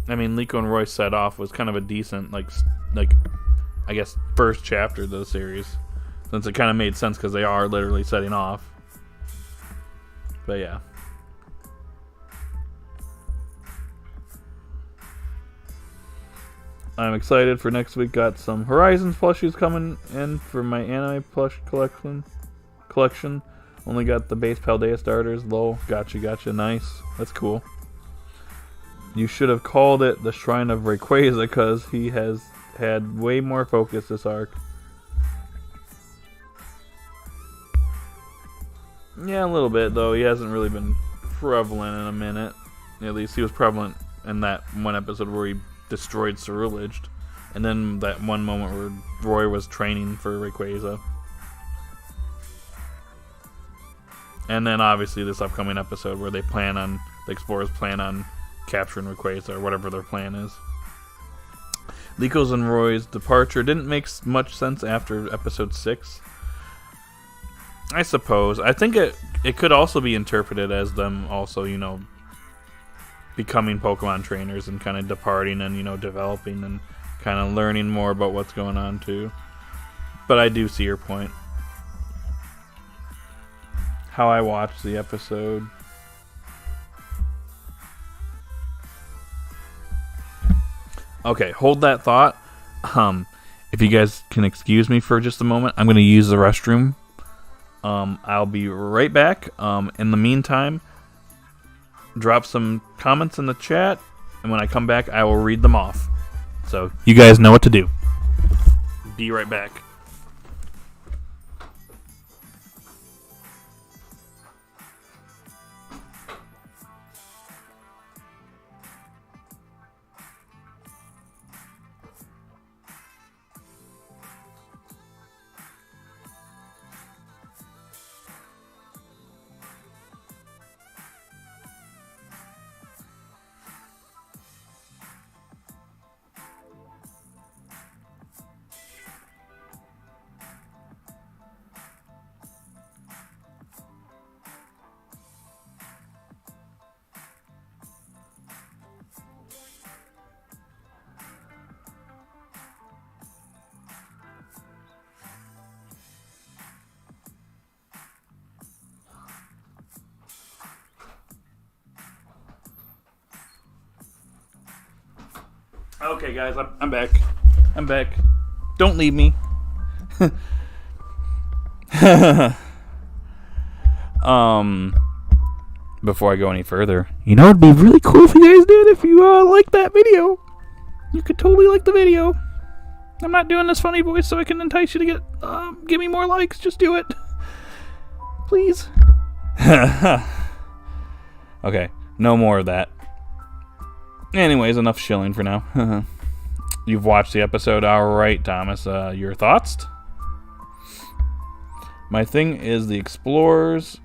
I mean, Liko and Royce set off was kind of a decent, like I guess, first chapter of the series. Since it kind of made sense because they are literally setting off. But yeah. I'm excited for next week. Got some Horizons plushies coming in for my anime plush collection. Only got the base Paldea starters. Lol. Gotcha. Nice. That's cool. You should have called it the Shrine of Rayquaza because he has had way more focus this arc. Yeah, a little bit, though. He hasn't really been prevalent in a minute. At least he was prevalent in that one episode where he destroyed Ceruledge, and then that one moment where Roy was training for Rayquaza. And then obviously this upcoming episode where the explorers plan on capturing Rayquaza, or whatever their plan is. Liko's and Roy's departure didn't make much sense after episode 6. I suppose. I think it could also be interpreted as them also, becoming Pokemon trainers and kind of departing and, developing and kind of learning more about what's going on too. But I do see your point. How I watched the episode. Okay, hold that thought. If you guys can excuse me for just a moment, I'm going to use the restroom. I'll be right back. In the meantime, drop some comments in the chat, and when I come back, I will read them off. So you guys know what to do. Be right back. Okay, guys, I'm back. I'm back. Don't leave me. Before I go any further, You know, it'd be really cool if you guys did if you liked that video. You could totally like the video. I'm not doing this funny voice so I can entice you to give me more likes. Just do it. Please. okay, no more of that. Anyways, enough shilling for now. You've watched the episode, alright, Thomas. Your thoughts? My thing is the explorers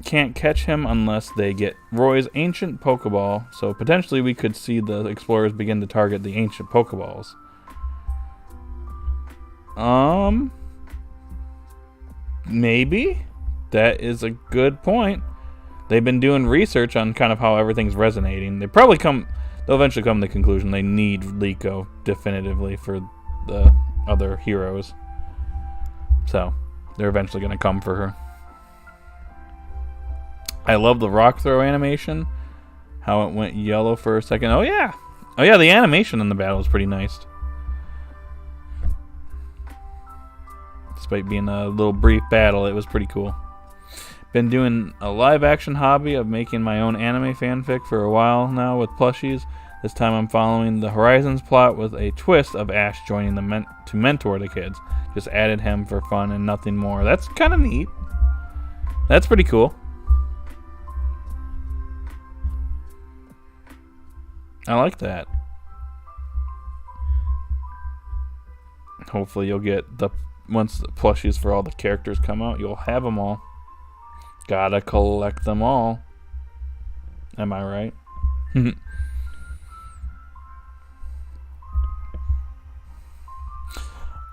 can't catch him unless they get Roy's ancient Pokeball, so potentially we could see the explorers begin to target the ancient Pokeballs. Maybe? That is a good point. They've been doing research on kind of how everything's resonating. They'll eventually come to the conclusion they need Liko definitively for the other heroes. So, they're eventually going to come for her. I love the rock throw animation. How it went yellow for a second. Oh yeah, the animation in the battle is pretty nice. Despite being a little brief battle, it was pretty cool. Been doing a live action hobby of making my own anime fanfic for a while now with plushies. This time I'm following the Horizons plot with a twist of Ash joining to mentor the kids. Just added him for fun and nothing more. That's kind of neat. That's pretty cool. I like that. Hopefully you'll get once the plushies for all the characters come out, you'll have them all. Gotta collect them all. Am I right?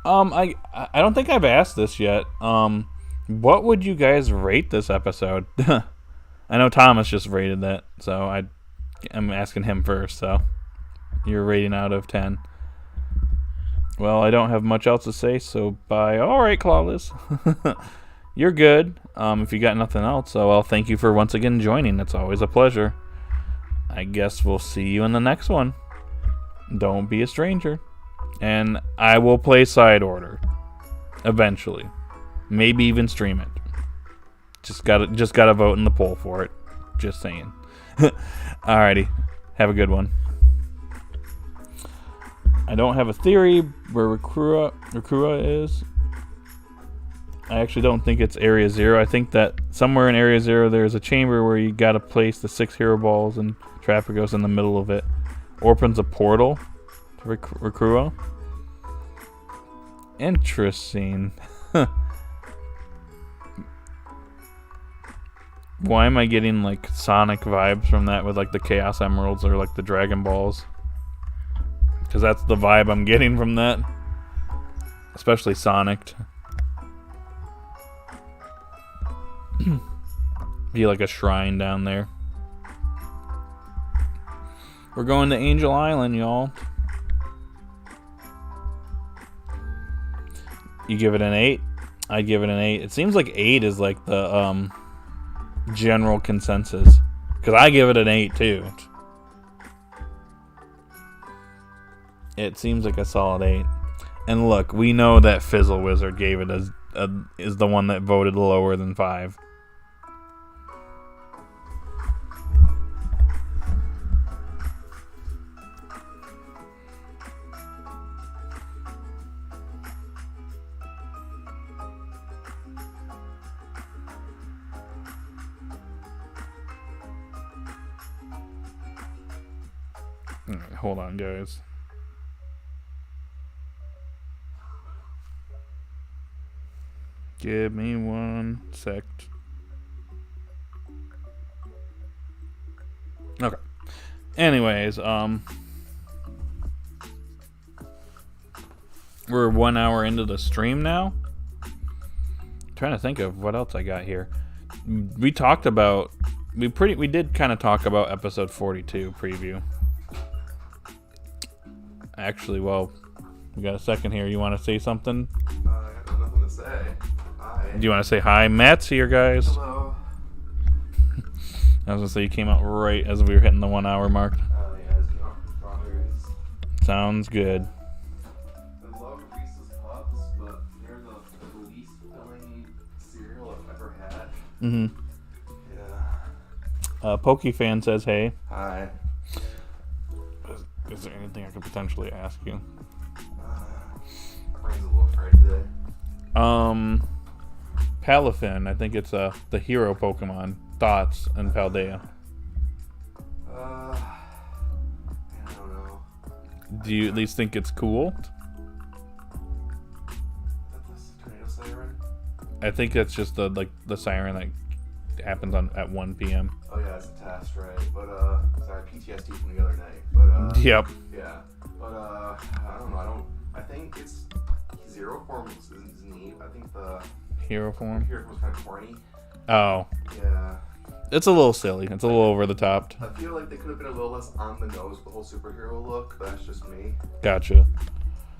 I don't think I've asked this yet. What would you guys rate this episode? I know Thomas just rated that, so I'm asking him first. So your rating out of 10. Well, I don't have much else to say, so bye. All right, Clawless. You're good. If you got nothing else, so I'll thank you for once again joining. It's always a pleasure. I guess we'll see you in the next one. Don't be a stranger. And I will play Side Order eventually. Maybe even stream it. Just gotta vote in the poll for it. Just saying. Alrighty. Have a good one. I don't have a theory where Rakura is. I actually don't think it's Area 0. I think that somewhere in Area 0 there's a chamber where you gotta place the 6 hero balls and Trapagos in the middle of it. Opens a portal to Rakura. Interesting. Why am I getting like Sonic vibes from that with like the Chaos Emeralds or like the Dragon Balls? Because that's the vibe I'm getting from that. Especially Sonic. Be like a shrine down there. We're going to Angel Island, y'all. You give it an 8? I'd give it an 8. It seems like 8 is like the general consensus. Because I give it an 8 too. It seems like a solid 8. And look, we know that Fizzle Wizard gave it is the one that voted lower than 5. Alright, hold on, guys. Give me 1 sec. Okay. Anyways, we're 1 hour into the stream now. I'm trying to think of what else I got here. We did kind of talk about episode 42 preview. Actually, well, we got a second here. You want to say something? I have nothing to say. Hi. Do you want to say hi? Matt's here, guys. Hello. I was going to say you came out right as we were hitting the 1 hour mark. Yeah, I just came out from Strawberries. Sounds good. I love Reese's Puffs, but they're the least filling cereal I've ever had. Mm-hmm. Yeah. PokeFan says, hey. Hi. Is there anything I could potentially ask you? Brain's a little fried today. Palafin, I think it's the hero Pokemon. Thoughts and Paldea. I don't know. Do you at least think it's cool? That's the tornado siren? I think that's just the siren that happens at 1 p.m. Oh yeah, it's a test, right? But sorry, PTSD from the other night. But Yep. yeah. But I don't know. I think it's Zero Form is neat. I think the Hero form? Hero was kind of corny. Oh. Yeah. It's a little silly. It's a little over the top. I feel like they could have been a little less on the nose with the whole superhero look, but that's just me. Gotcha.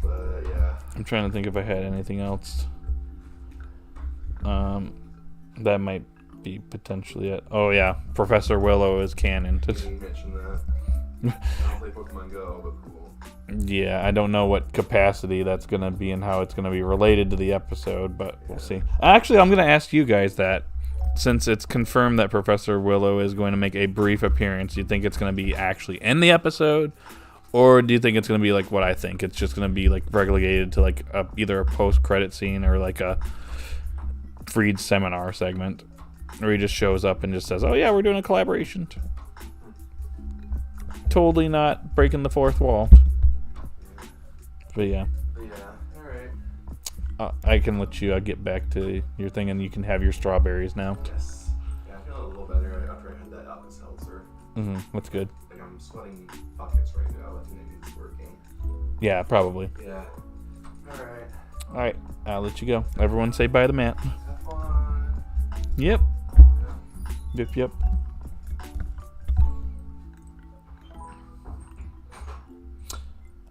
But yeah. I'm trying to think if I had anything else. That might be potentially it. Oh yeah, Professor Willow is canon. You mentioned that. I don't play Pokemon Go, but cool. Yeah, I don't know what capacity that's going to be and how it's going to be related to the episode, but we'll see. Actually, I'm going to ask you guys that. Since it's confirmed that Professor Willow is going to make a brief appearance, do you think it's going to be actually in the episode? Or do you think it's going to be like what I think? It's just going to be like relegated to like either a post-credit scene or like a Freed seminar segment? Or he just shows up and just says, oh yeah, we're doing a collaboration. Totally not breaking the fourth wall. But yeah. Alright. I can let you get back to your thing and you can have your strawberries now. Yes. Yeah, I feel a little better after I had that Alka-Seltzer. Mm-hmm. That's good. Like I'm sweating buckets right now. I think maybe it's working. Yeah, probably. Yeah. Alright. Alright, I'll let you go. Everyone say bye to Matt. Have fun. Yep. Yeah. Yep.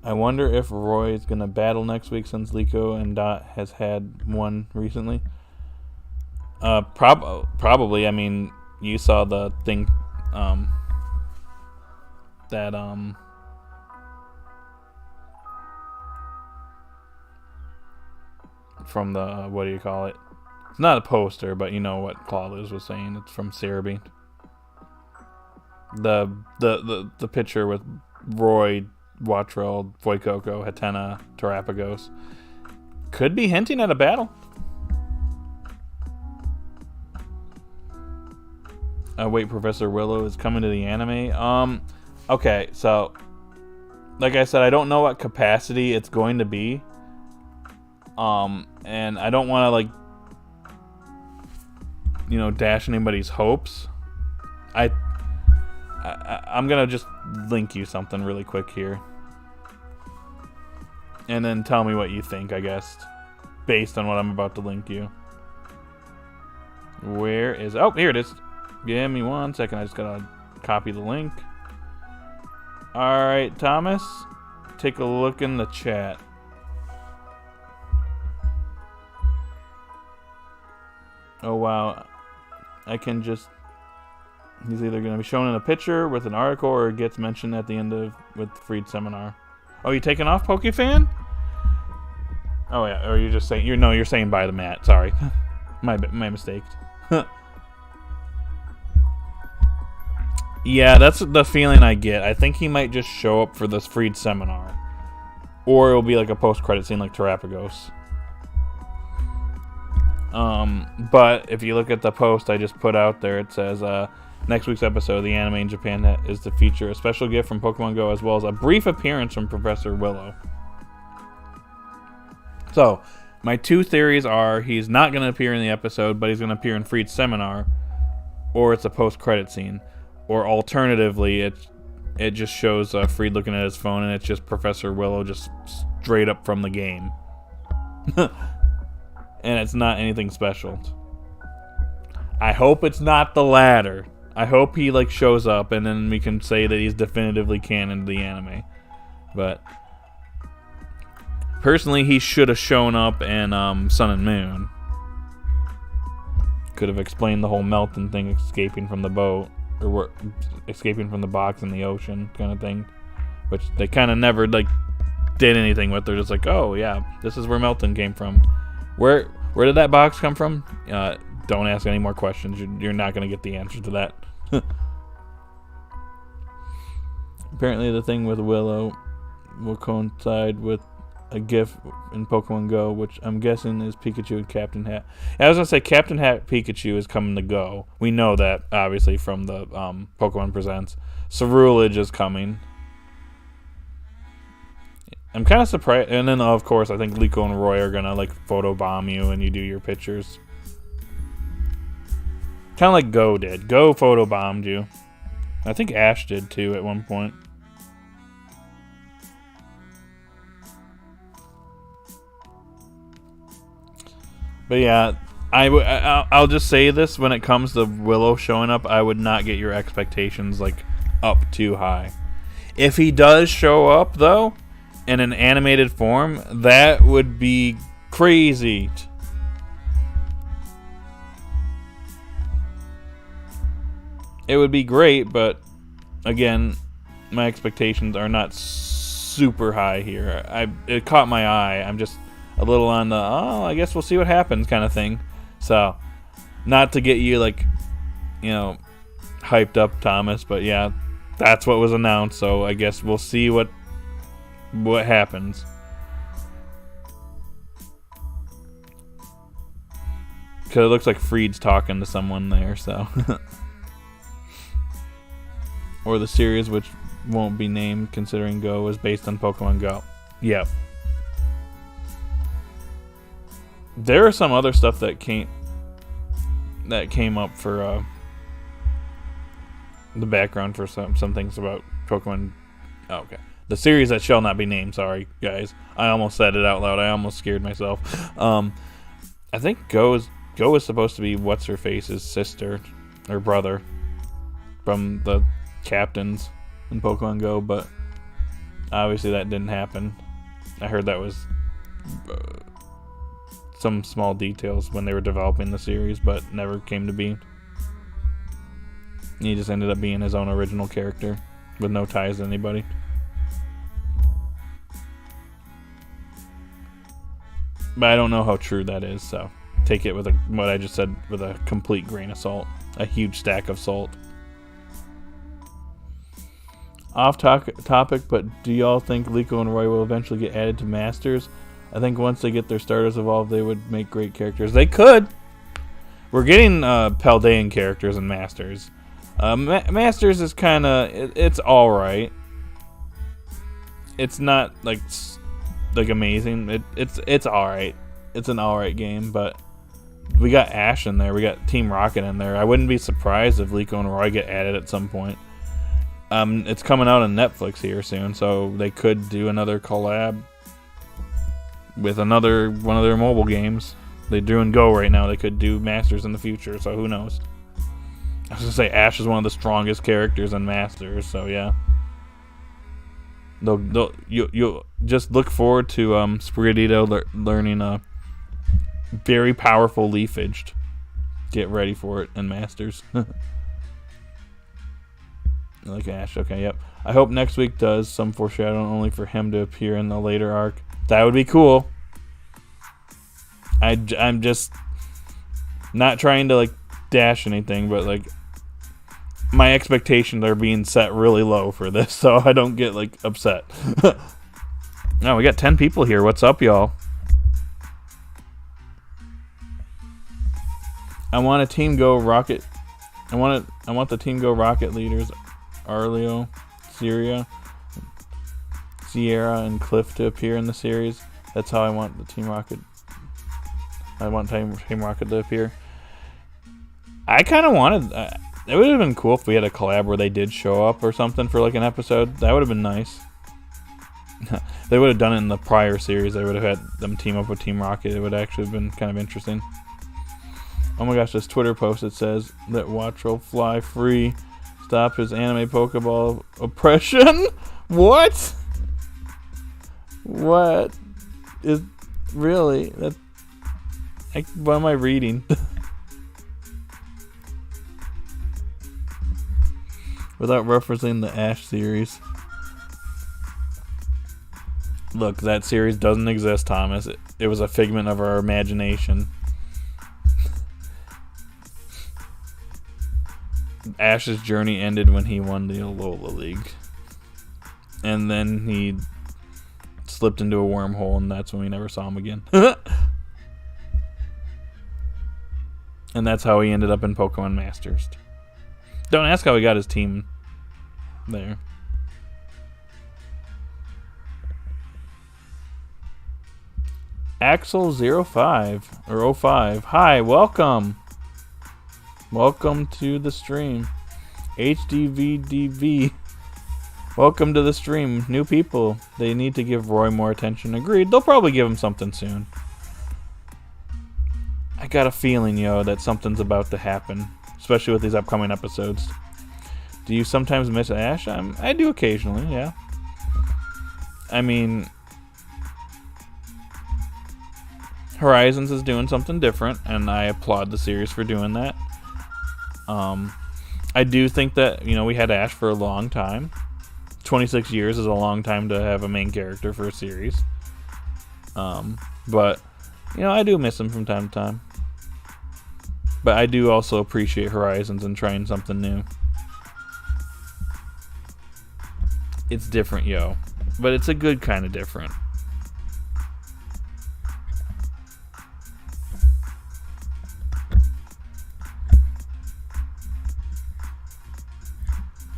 I wonder if Roy is going to battle next week since Liko and Dot has had one recently. Probably. I mean, you saw the thing that from the what do you call it? It's not a poster, but you know what Claudius was saying. It's from Cerebeat. The picture with Roy, Watrel, Voikoko, Hatena, Terapagos could be hinting at a battle. Wait, Professor Willow is coming to the anime. Okay, so like I said, I don't know what capacity it's going to be. And I don't want to like dash anybody's hopes. I'm gonna just link you something really quick here. And then tell me what you think, I guess. Based on what I'm about to link you. Where is... Oh, here it is. Give me 1 second. I just gotta copy the link. Alright, Thomas. Take a look in the chat. Oh, wow. I can just... He's either going to be shown in a picture with an article or it gets mentioned at the end of with Freed seminar. Oh, you taking off, PokeFan? Oh yeah, or you're just saying you're saying bye to Matt. Sorry, my mistake. Yeah, that's the feeling I get. I think he might just show up for this Freed seminar, or it'll be like a post-credit scene like Terapagos. But if you look at the post I just put out there, it says next week's episode, the anime in Japan is to feature a special gift from Pokemon Go as well as a brief appearance from Professor Willow. So, my two theories are he's not going to appear in the episode, but he's going to appear in Freed's seminar, or it's a post-credit scene, or alternatively, it just shows Freed looking at his phone and it's just Professor Willow just straight up from the game. And it's not anything special. I hope it's not the latter. I hope he like shows up and then we can say that he's definitively canon to the anime. But personally, he should have shown up in Sun and Moon. Could have explained the whole Melton thing, escaping from the boat or escaping from the box in the ocean kind of thing. which they kind of never like did anything with. They're just like, oh yeah, this is where Melton came from. Where did that box come from? Don't ask any more questions. You're not going to get the answer to that. Apparently the thing with Willow will coincide with a GIF in Pokemon Go, which I'm guessing is Pikachu and Captain Hat. I was going to say Captain Hat Pikachu is coming to Go. We know that, obviously, from the Pokemon Presents. Cerulege is coming. I'm kind of surprised. And then, of course, I think Liko and Roy are going to, like, photobomb you and you do your pictures. Kind of like Go did. Go photobombed you. I think Ash did, too, at one point. But yeah, I'll just say this, when it comes to Willow showing up, I would not get your expectations like up too high. If he does show up though, in an animated form, that would be crazy. It would be great, but again, my expectations are not super high here. It caught my eye. I'm just a little on the, I guess we'll see what happens kind of thing. So, not to get you, like, you know, hyped up, Thomas, but yeah, that's what was announced, so I guess we'll see what happens. Because it looks like Freed's talking to someone there, so. Or the series, which won't be named considering Go is based on Pokemon Go. Yep. There are some other stuff that came up for the background for some things about Pokemon. Oh, okay. The series that shall not be named. Sorry, guys. I almost said it out loud. I almost scared myself. I think Go is supposed to be what's her face's sister or brother from the captains in Pokemon Go, but obviously that didn't happen. I heard that was some small details when they were developing the series, but never came to be. He just ended up being his own original character with no ties to anybody. But I don't know how true that is, so take it with what I just said with a complete grain of salt. A huge stack of salt. Off topic, but do y'all think Liko and Roy will eventually get added to Masters? I think once they get their starters evolved, they would make great characters. They could. We're getting Paldean characters in Masters. Masters is kind of it's all right. It's not like amazing. It's all right. It's an all right game, but we got Ash in there. We got Team Rocket in there. I wouldn't be surprised if Liko and Roy get added at some point. It's coming out on Netflix here soon, so they could do another collab with another one of their mobile games. They're doing Go right now. They could do Masters in the future, so who knows? I was gonna say Ash is one of the strongest characters in Masters, so yeah. You'll just look forward to Sprigatito learning a very powerful Leafage. Get ready for it in Masters. Like Ash, okay, yep. I hope next week does some foreshadowing only for him to appear in the later arc. That would be cool. I'm just not trying to like dash anything, but like my expectations are being set really low for this, so I don't get like upset. No, we got 10 people here. What's up, y'all? I want a Team Go Rocket. I want the Team Go Rocket leaders, Arleo, Sierra, and Cliff to appear in the series. That's how I want the Team Rocket. I want Team Rocket to appear. I kind of wanted. It would have been cool if we had a collab where they did show up or something for like an episode. That would have been nice. They would have done it in the prior series. They would have had them team up with Team Rocket. It would actually have been kind of interesting. Oh my gosh, this Twitter post that says that Watch will fly free. Stop his anime Pokeball oppression. What? What is really that? What am I reading? Without referencing the Ash series. Look, that series doesn't exist, Thomas. It was a figment of our imagination. Ash's journey ended when he won the Alola League. And then he slipped into a wormhole, and that's when we never saw him again. And that's how he ended up in Pokemon Masters. Don't ask how he got his team there. Axel05 or 05. Hi, welcome. Welcome to the stream. HDVDV. Welcome to the stream. New people. They need to give Roy more attention. Agreed. They'll probably give him something soon. I got a feeling, that something's about to happen. Especially with these upcoming episodes. Do you sometimes miss Ash? I do occasionally, yeah. I mean, Horizons is doing something different, and I applaud the series for doing that. I do think that, we had Ash for a long time. 26 years is a long time to have a main character for a series. But, I do miss him from time to time. But I do also appreciate Horizons and trying something new. It's different, but it's a good kind of different.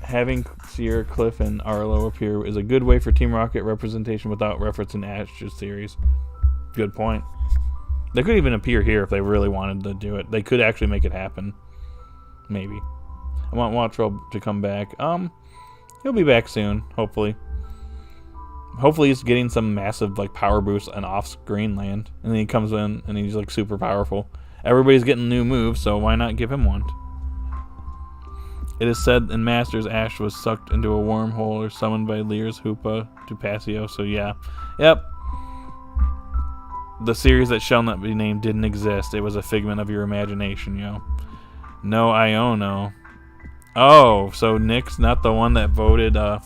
Having Sierra Cliff and Arlo appear is a good way for Team Rocket representation without referencing Ash's series. Good point. They could even appear here if they really wanted to do it. They could actually make it happen. Maybe. I want Wattrell to come back. He'll be back soon, hopefully. Hopefully he's getting some massive power boost and off-screen land. And then he comes in and he's super powerful. Everybody's getting new moves, so why not give him one? It is said in Masters, Ash was sucked into a wormhole or summoned by Lear's Hoopa to Pasio, so yeah. Yep. The series that shall not be named didn't exist. It was a figment of your imagination, No Iono. Oh, so Nick's not the one that voted lower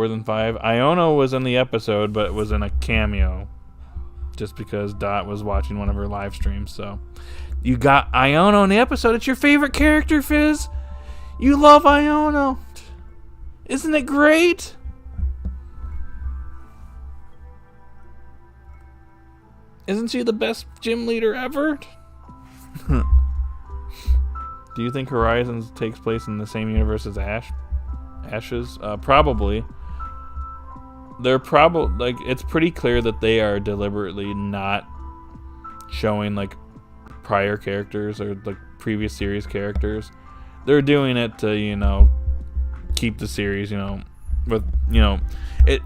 than 5. Iono was in the episode, but was in a cameo. Just because Dot was watching one of her live streams, so... You got Iono in the episode. It's your favorite character, Fizz. You love Iono. Isn't it great? Isn't she the best gym leader ever? Do you think Horizons takes place in the same universe as Ash's? Probably. They're probably it's pretty clear that they are deliberately not showing prior characters or previous series characters. They're doing it to keep the series with it.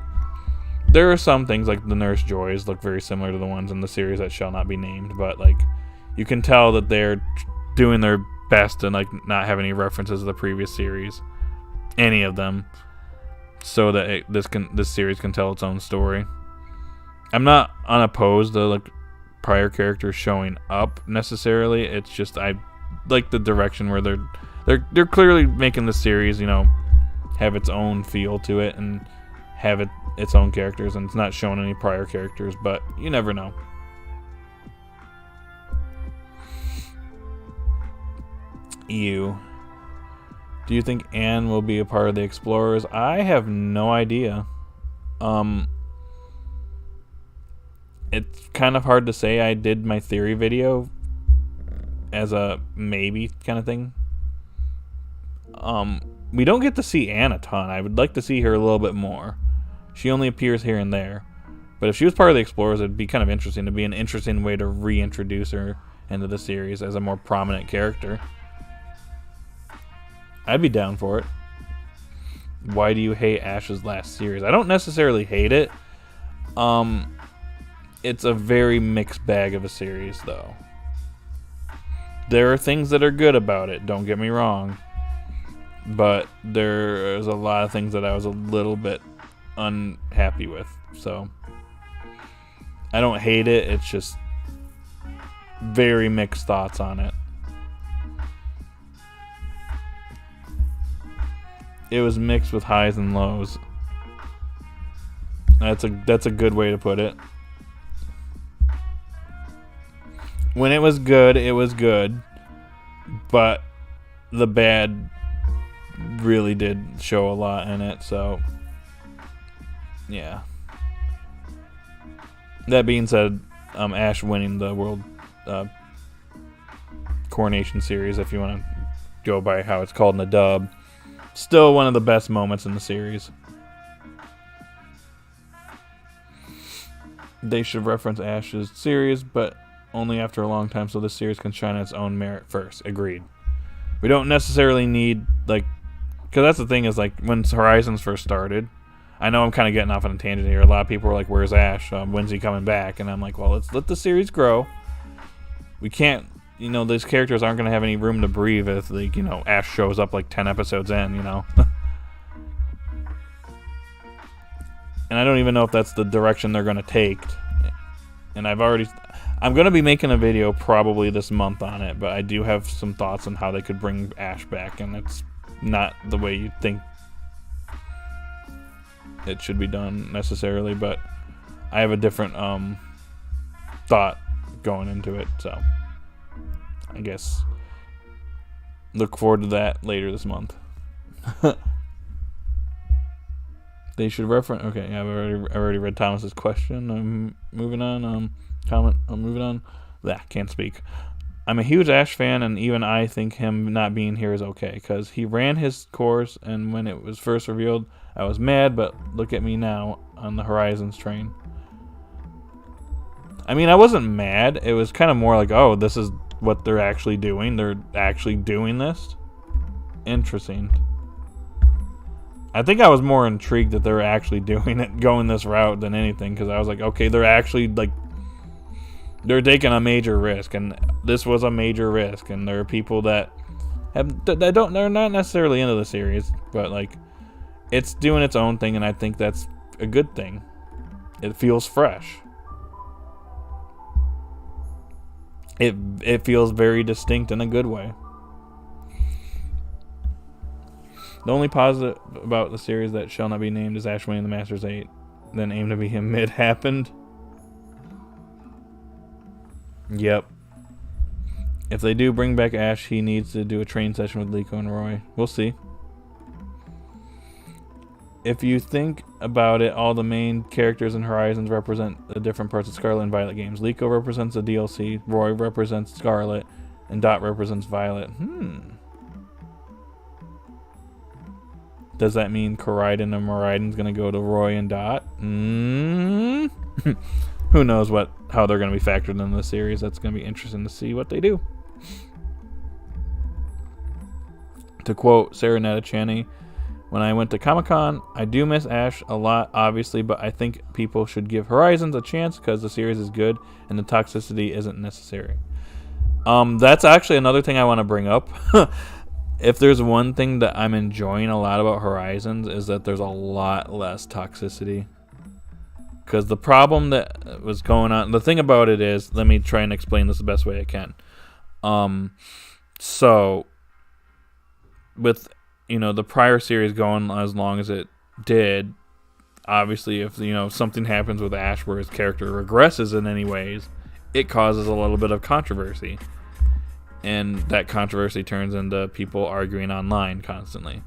There are some things like the Nurse Joys look very similar to the ones in the series that shall not be named, but you can tell that they're doing their best to not have any references to the previous series, any of them, so that this series can tell its own story. I'm not unopposed to prior characters showing up necessarily. It's just I like the direction where they're clearly making the series have its own feel to it and have its own characters, and it's not showing any prior characters, but you never know. Do you think Anne will be a part of the Explorers? I have no idea. It's kind of hard to say. I did my theory video as a maybe kind of thing. We don't get to see Anne a ton. I would like to see her a little bit more. She only appears here and there. But if she was part of the Explorers, it'd be kind of interesting. It'd be an interesting way to reintroduce her into the series as a more prominent character. I'd be down for it. Why do you hate Ash's last series? I don't necessarily hate it. It's a very mixed bag of a series, though. There are things that are good about it, don't get me wrong. But there's a lot of things that I was a little bit unhappy with. So, I don't hate it, it's just very mixed thoughts on it. It was mixed with highs and lows. That's a good way to put it. When it was good, but the bad really did show a lot in it, so yeah. That being said, Ash winning the World Coronation Series, if you want to go by how it's called in the dub, still one of the best moments in the series. They should reference Ash's series, but only after a long time, so this series can shine on its own merit first. Agreed. We don't necessarily need, like, because that's the thing is, like, when Horizons first started, I know I'm kind of getting off on a tangent here. A lot of people were like, where's Ash? When's he coming back? And I'm like, well, let's let the series grow. We can't, these characters aren't going to have any room to breathe if, like, Ash shows up like 10 episodes in, And I don't even know if that's the direction they're going to take. And I'm going to be making a video probably this month on it, but I do have some thoughts on how they could bring Ash back, and it's not the way you think it should be done necessarily, but I have a different thought going into it, so I guess look forward to that later this month. They should reference. Okay, yeah, I've already read Thomas's question. I'm moving on. Comment. I'm moving on. Can't speak. I'm a huge Ash fan, and even I think him not being here is okay, because he ran his course, and when it was first revealed, I was mad, but look at me now on the Horizons train. I mean, I wasn't mad. It was kind of more like, oh, this is what they're actually doing. They're actually doing this? Interesting. I think I was more intrigued that they were actually doing it, going this route than anything, because I was like, okay, they're actually, like, they're taking a major risk, and this was a major risk, and there are people they're not necessarily into the series, but, like, it's doing its own thing, and I think that's a good thing. It feels fresh. It feels very distinct in a good way. The only positive about the series that shall not be named is Ash winning the Masters 8, then aim to be him mid happened. Yep. If they do bring back Ash, he needs to do a training session with Liko and Roy. We'll see. If you think about it, all the main characters in Horizons represent the different parts of Scarlet and Violet games. Liko represents the DLC, Roy represents Scarlet, and Dot represents Violet. Does that mean Koraidon and Miraidon's going to go to Roy and Dot? Who knows how they're going to be factored into the series. That's going to be interesting to see what they do. To quote Sarah Natachani, when I went to Comic-Con, I do miss Ash a lot, obviously, but I think people should give Horizons a chance because the series is good and the toxicity isn't necessary. That's actually another thing I want to bring up. If there's one thing that I'm enjoying a lot about Horizons is that there's a lot less toxicity. Because the problem that was going on, the thing about it is, let me try and explain this the best way I can. So, with, the prior series going as long as it did, obviously if, something happens with Ash where his character regresses in any ways, it causes a little bit of controversy. And that controversy turns into people arguing online constantly.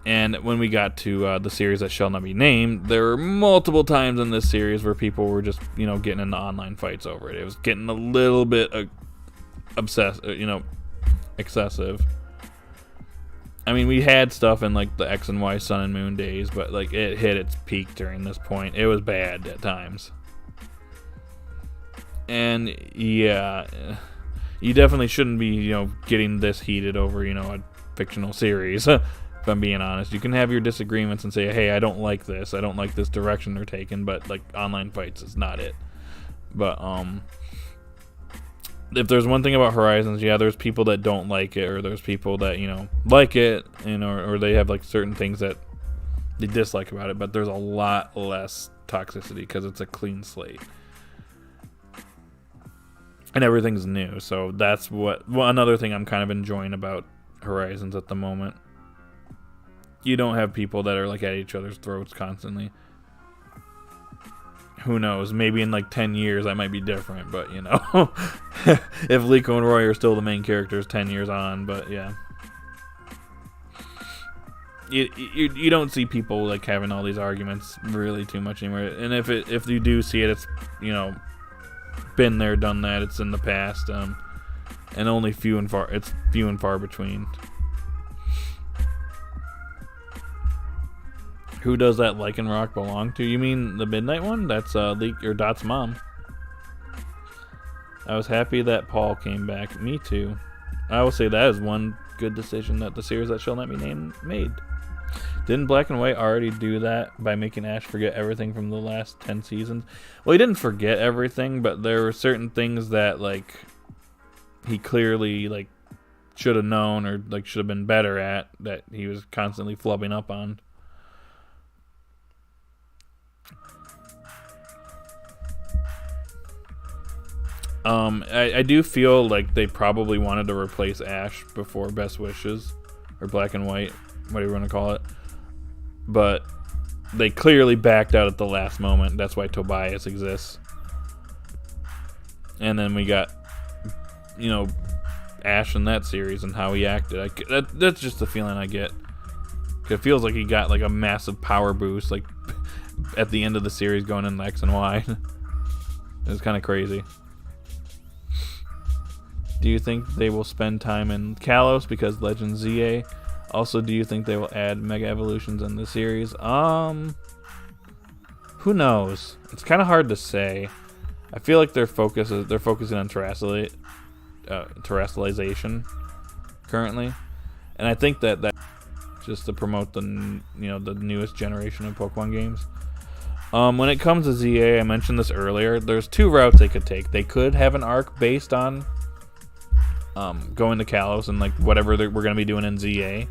And when we got to the series that shall not be named, there were multiple times in this series where people were just, getting into online fights over it. It was getting a little bit excessive. I mean, we had stuff in like the X and Y Sun and Moon days, but like it hit its peak during this point. It was bad at times. And yeah, you definitely shouldn't be, getting this heated over, a fictional series. If I'm being honest, you can have your disagreements and say, hey, I don't like this. I don't like this direction they're taking, but like online fights is not it. But if there's one thing about Horizons, yeah, there's people that don't like it, or there's people that, like it, or they have like certain things that they dislike about it, but there's a lot less toxicity because it's a clean slate. And everything's new, so that's another thing I'm kind of enjoying about Horizons at the moment. You don't have people that are like at each other's throats constantly. who knows? Maybe in like 10 years I might be different, but you know, if Liko and Roy are still the main characters 10 years on, but yeah. You don't see people like having all these arguments really too much anymore, and if you do see it, it's, you know, been there, done that. It's in the past, and only few and far between. Who does that Lycanroc belong to? You mean the Midnight one? That's Leek or Dot's mom. I was happy that Paul came back. Me too. I will say that is one good decision that the series that shall not be named made. Didn't Black and White already do that by making Ash forget everything from the last 10 seasons? Well, he didn't forget everything, but there were certain things that like he clearly like should have known or like should have been better at that he was constantly flubbing up on. I do feel like they probably wanted to replace Ash before Best Wishes, or Black and White, whatever you want to call it. But they clearly backed out at the last moment. That's why Tobias exists. And then we got, you know, Ash in that series and how he acted. That's just the feeling I get. It feels like he got like a massive power boost, like at the end of the series going into X and Y. It was kind of crazy. Do you think they will spend time in Kalos because Legend ZA? Also, do you think they will add Mega Evolutions in the series? Who knows? It's kind of hard to say. I feel like they're focusing on terrestrialization currently, and I think that just to promote the newest generation of Pokemon games. When it comes to ZA, I mentioned this earlier. There's two routes they could take. They could have an arc based on going to Kalos and like whatever we're going to be doing in ZA.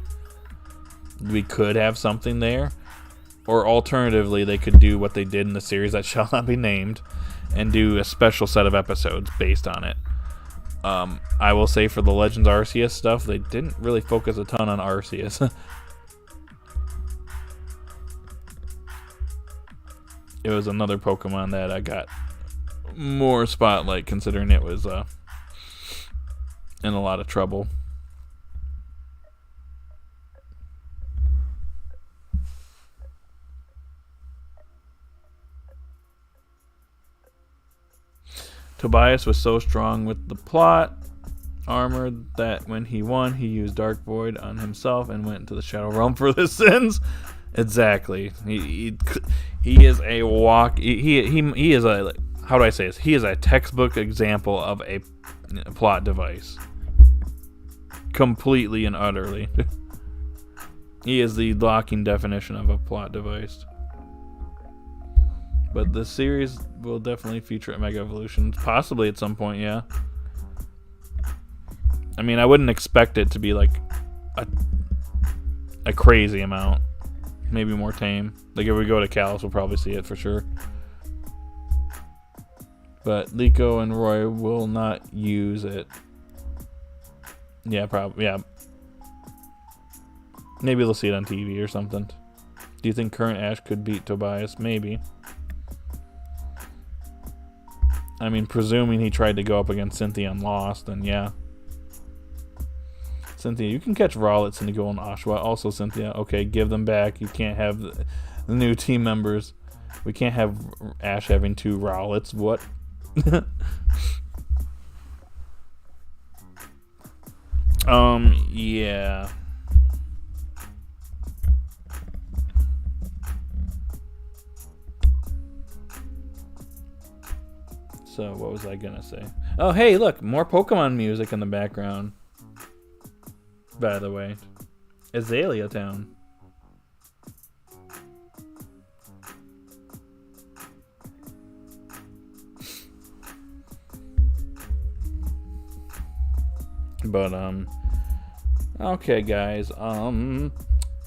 We could have something there. Or alternatively, they could do what they did in the series that shall not be named and do a special set of episodes based on it. I will say for the Legends Arceus stuff, they didn't really focus a ton on Arceus. It was another Pokemon that I got more spotlight considering it was in a lot of trouble. Tobias was so strong with the plot armor that when he won, he used Dark Void on himself and went into the Shadow Realm for the sins. Exactly. He is a walk. He is a, how do I say this? He is a textbook example of a plot device. Completely and utterly. He is the locking definition of a plot device. But the series will definitely feature Mega Evolutions, possibly at some point, yeah. I mean, I wouldn't expect it to be like a crazy amount. Maybe more tame. Like if we go to Kalos, we'll probably see it for sure. But Liko and Roy will not use it. Yeah, probably. Yeah. Maybe they'll see it on TV or something. Do you think current Ash could beat Tobias? Maybe. I mean, presuming he tried to go up against Cynthia and lost, then yeah. Cynthia, you can catch Rowlet, Cyndaquil, and Oshawott. Also, Cynthia, okay, give them back. You can't have the new team members. We can't have Ash having two Rowlets. What? Yeah. So, what was I gonna say? Oh, hey, look, more Pokemon music in the background. By the way, Azalea Town. But okay, guys.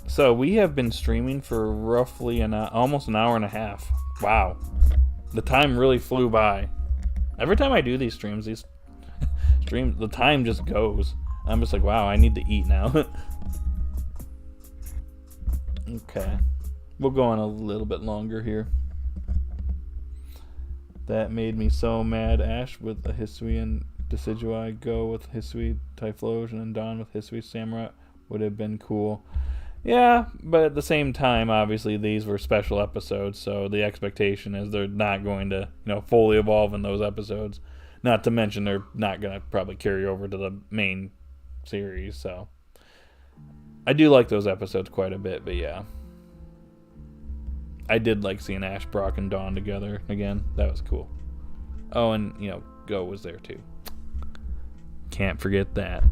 So we have been streaming for roughly almost an hour and a half. Wow, the time really flew by. Every time I do these streams, the time just goes. I'm just like, wow, I need to eat now. Okay. We'll go on a little bit longer here. That made me so mad. Ash with a Hisui and Decidueye, Go with Hisui, Typhlosion, and Dawn with Hisui, Samurott would have been cool. Yeah, but at the same time, obviously, these were special episodes, so the expectation is they're not going to, fully evolve in those episodes. Not to mention they're not going to probably carry over to the main series, so. I do like those episodes quite a bit, but yeah. I did like seeing Ash, Brock, and Dawn together again. That was cool. Oh, and, Go was there too. Can't forget that.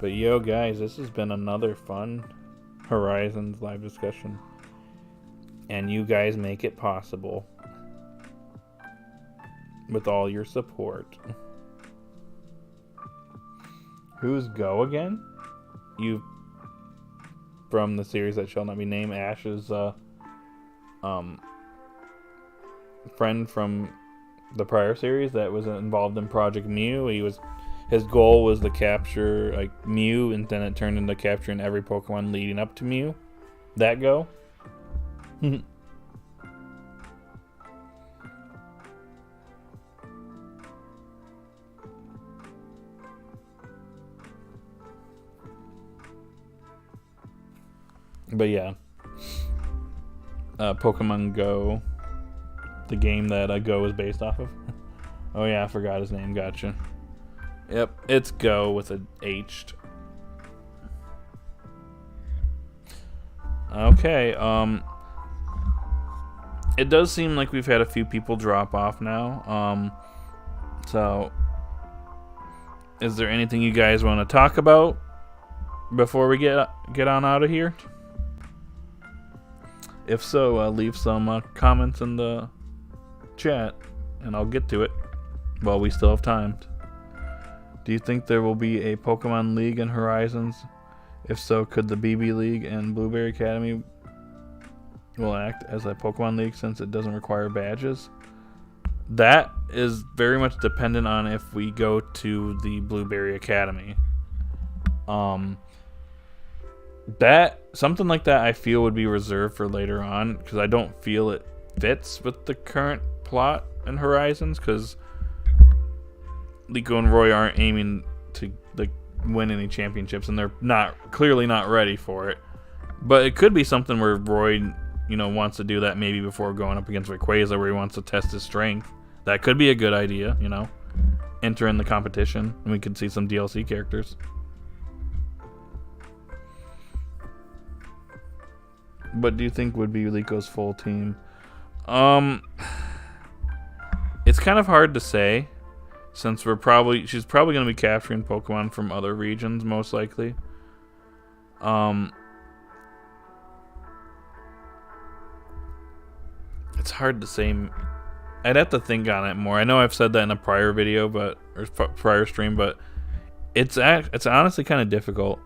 But yo, guys, this has been another fun Horizons live discussion. And you guys make it possible with all your support. Who's Go again? You from the series that shall not be named. Ash's friend from the prior series that was involved in Project Mew. His goal was to capture Mew, and then it turned into capturing every Pokemon leading up to Mew. That Go? But yeah, Pokemon Go, the game that Go is based off of. Oh yeah, I forgot his name. Gotcha. Yep, it's Go with a H. Okay, it does seem like we've had a few people drop off now. So is there anything you guys want to talk about before we get on out of here? If so, leave some comments in the chat, and I'll get to it while we still have time. Do you think there will be a Pokemon League in Horizons? If so, could the BB League and Blueberry Academy will act as a Pokemon League since it doesn't require badges? That is very much dependent on if we go to the Blueberry Academy. That something like that I feel would be reserved for later on, because I don't feel it fits with the current plot in Horizons, because Liko and Roy aren't aiming to win any championships, and they're clearly not ready for it. But it could be something where Roy, wants to do that maybe before going up against Rayquaza, where he wants to test his strength. That could be a good idea, enter in the competition, and we could see some DLC characters. But do you think would be Liko's full team? It's kind of hard to say, since she's probably going to be capturing Pokemon from other regions, most likely. It's hard to say. I'd have to think on it more. I know I've said that in a prior video, or prior stream, but it's honestly kind of difficult.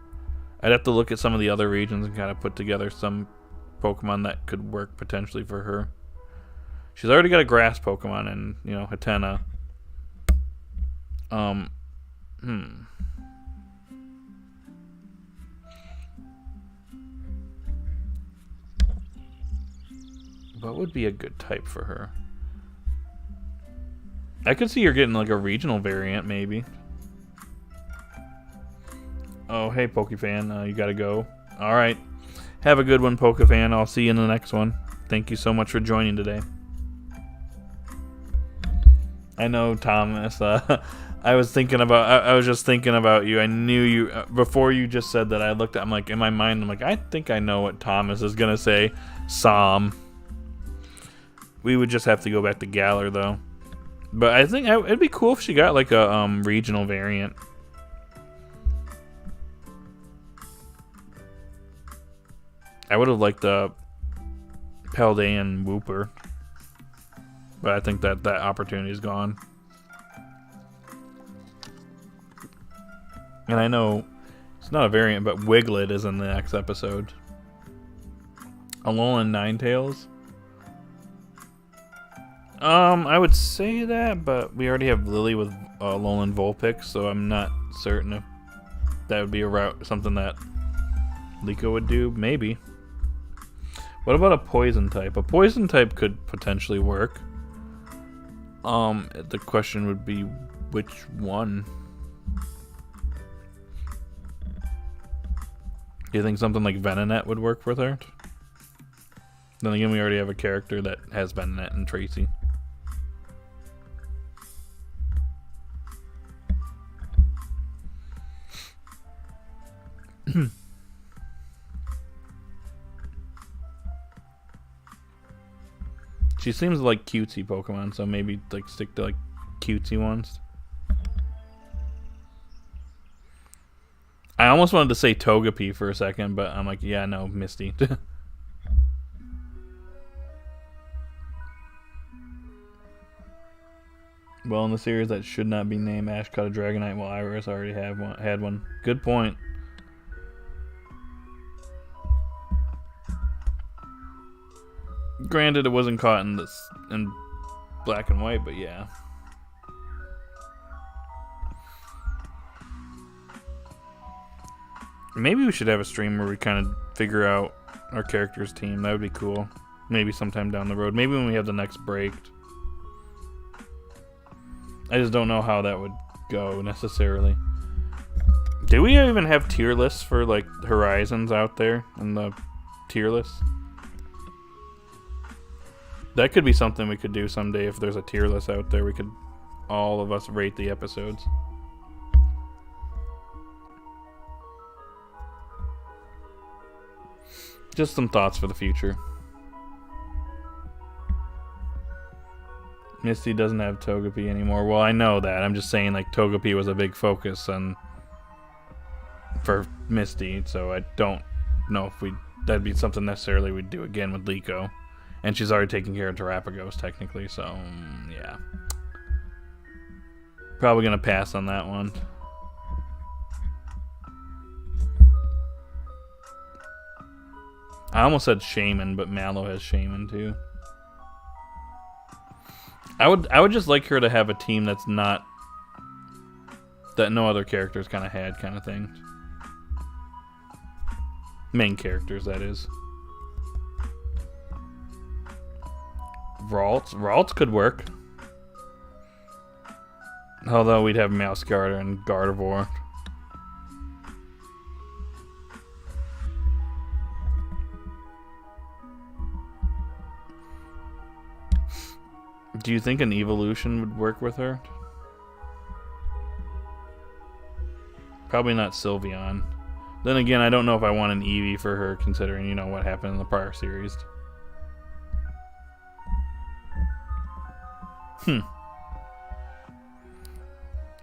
I'd have to look at some of the other regions and kind of put together some Pokemon that could work potentially for her. She's already got a grass Pokemon in, Hatena. What would be a good type for her? I could see her getting a regional variant, maybe. Oh, hey, Pokefan, you gotta go. Alright. Have a good one, Pokefan. I'll see you in the next one. Thank you so much for joining today. I know, Thomas. I was just thinking about you. I knew you before you just said that. I'm like, in my mind, I'm like, I think I know what Thomas is gonna say. Som. We would just have to go back to Galar though. But I think it'd be cool if she got a regional variant. I would have liked the Paldean Wooper, but I think that opportunity is gone. And I know it's not a variant, but Wiglet is in the next episode. Alolan Ninetales. I would say that, but we already have Lily with Alolan Vulpix, so I'm not certain if that would be a route, something that Liko would do, maybe. What about a poison type? A poison type could potentially work. The question would be which one? Do you think something like Venonat would work with her? Then again, we already have a character that has Venonat and Tracy. She seems like cutesy Pokemon, so maybe like stick to like cutesy ones. I almost wanted to say Togepi for a second, but I'm like, yeah, no, Misty. Well, in the series that should not be named Ash caught a Dragonite, while Iris already had one. Good point. Granted, it wasn't caught in black and white, but yeah. Maybe we should have a stream where we kind of figure out our character's team. That would be cool. Maybe sometime down the road. Maybe when we have the next break. I just don't know how that would go necessarily. Do we even have tier lists for like Horizons out there in the tier list? That could be something we could do someday if there's a tier list out there. We could all of us rate the episodes. Just some thoughts for the future. Misty doesn't have Togepi anymore. Well, I know that. I'm just saying, like, Togepi was a big focus for Misty, so I don't know if that'd be something necessarily we'd do again with Liko. And she's already taking care of Terapagos, technically, so, yeah. Probably gonna pass on that one. I almost said Shaman, but Mallow has Shaman, too. I would just like her to have a team that's not... that no other characters kind of had, kind of thing. Main characters, that is. Ralts could work. Although we'd have Mouseguard and Gardevoir. Do you think an evolution would work with her? Probably not Sylveon. Then again, I don't know if I want an Eevee for her, considering, you know, what happened in the prior series.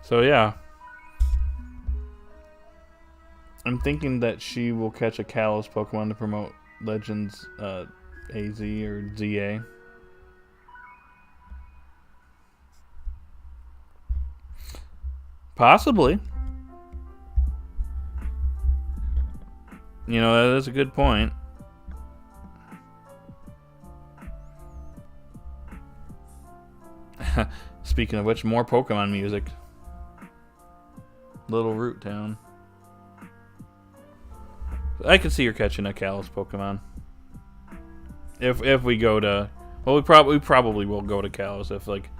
So yeah. I'm thinking that she will catch a Kalos Pokemon to promote Legends AZ or ZA. Possibly. You know, that is a good point. Speaking of which, more Pokemon music. Little Root Town. I could see her catching a Kalos Pokemon. If we go to... Well, we probably will go to Kalos if, like,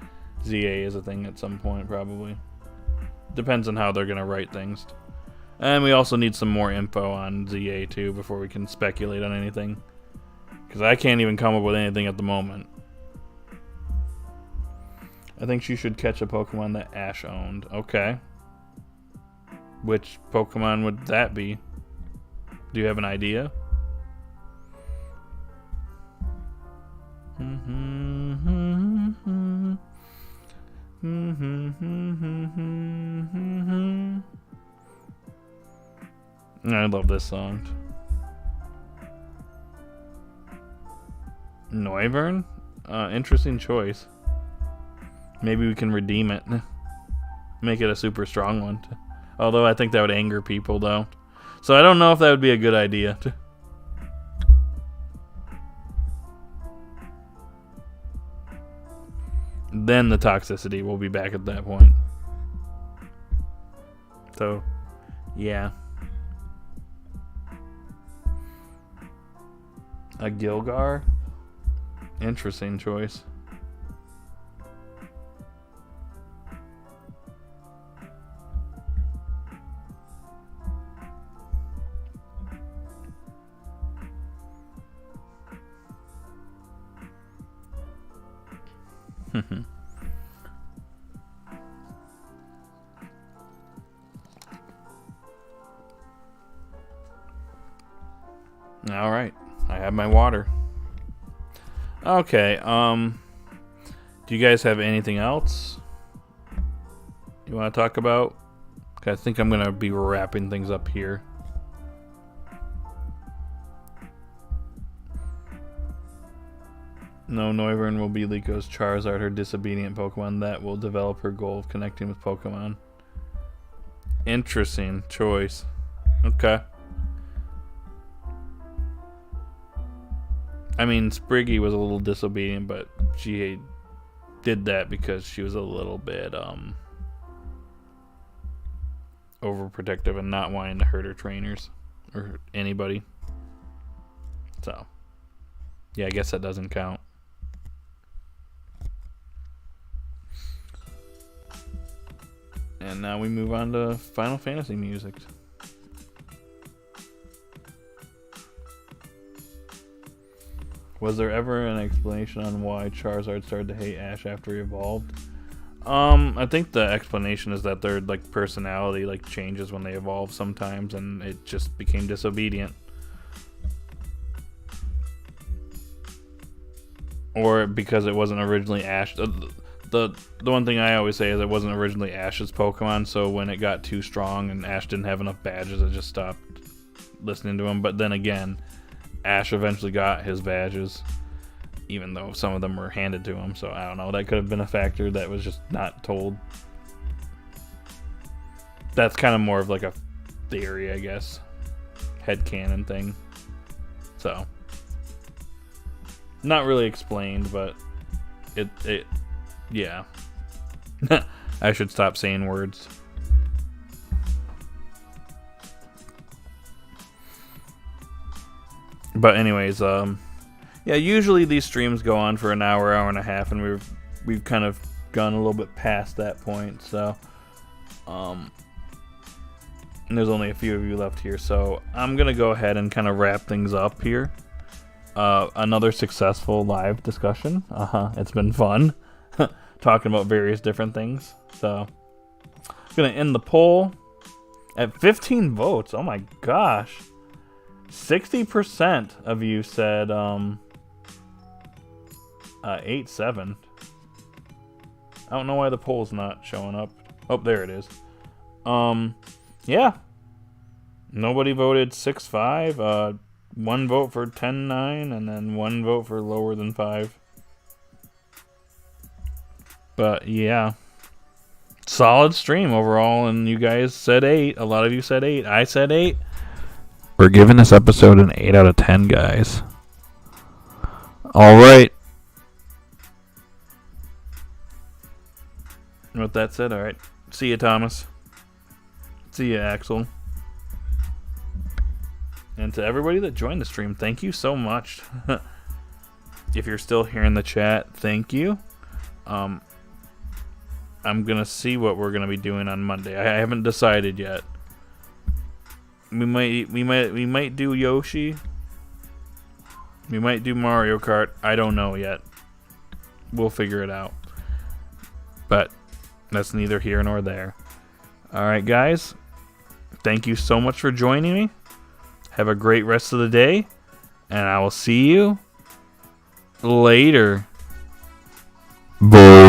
ZA is a thing at some point, probably. Depends on how they're going to write things. And we also need some more info on ZA, too, before we can speculate on anything. Because I can't even come up with anything at the moment. I think she should catch a Pokemon that Ash owned. Okay. Which Pokemon would that be? Do you have an idea? I love this song. Noivern? Interesting choice. Maybe we can redeem it. Make it a super strong one. Although I think that would anger people, though. So I don't know if that would be a good idea. Then the toxicity will be back at that point. So, Yeah. A Gilgar? Interesting choice. All right, I have my water. Okay, do you guys have anything else you want to talk about? 'Cause I think I'm gonna be wrapping things up here. No, Noivern will be Liko Charizard, her disobedient Pokemon that will develop her goal of connecting with Pokemon. Interesting choice. Okay. I mean, Spriggy was a little disobedient, but she did that because she was a little bit overprotective and not wanting to hurt her trainers or anybody. So, yeah, I guess that doesn't count. And now we move on to Final Fantasy music. Was there ever an explanation on why Charizard started to hate Ash after he evolved? I think the explanation is that their personality changes when they evolve sometimes, and it just became disobedient. Or because it wasn't originally Ash. The one thing I always say is it wasn't originally Ash's Pokemon, so when it got too strong and Ash didn't have enough badges, it just stopped listening to him. But then again, Ash eventually got his badges, even though some of them were handed to him. So I don't know. That could have been a factor that was just not told. That's kind of more of a theory, I guess. Headcanon thing. So. Not really explained, but it yeah. I should stop saying words. But anyways, yeah, usually these streams go on for an hour, hour and a half, and we've kind of gone a little bit past that point, so and there's only a few of you left here, so I'm gonna go ahead and kind of wrap things up here. Another successful live discussion. It's been fun talking about various different things. So I'm gonna end the poll at 15 votes. Oh my gosh. 60% of you said 8-7. I don't know why the poll's not showing up. Oh, there it is. Yeah. Nobody voted 6-5. 1 vote for 10-9, and then 1 vote for lower than 5. But yeah. Solid stream overall, and you guys said 8. A lot of you said 8. I said 8. We're giving this episode an 8 out of 10, guys. Alright. With that said, alright. See you, Thomas. See you, Axel. And to everybody that joined the stream, thank you so much. If you're still here in the chat, thank you. I'm gonna see what we're gonna be doing on Monday. I haven't decided yet. We might do Yoshi. We might do Mario Kart. I don't know yet. We'll figure it out. But that's neither here nor there. Alright, guys. Thank you so much for joining me. Have a great rest of the day. And I will see you later. Bye.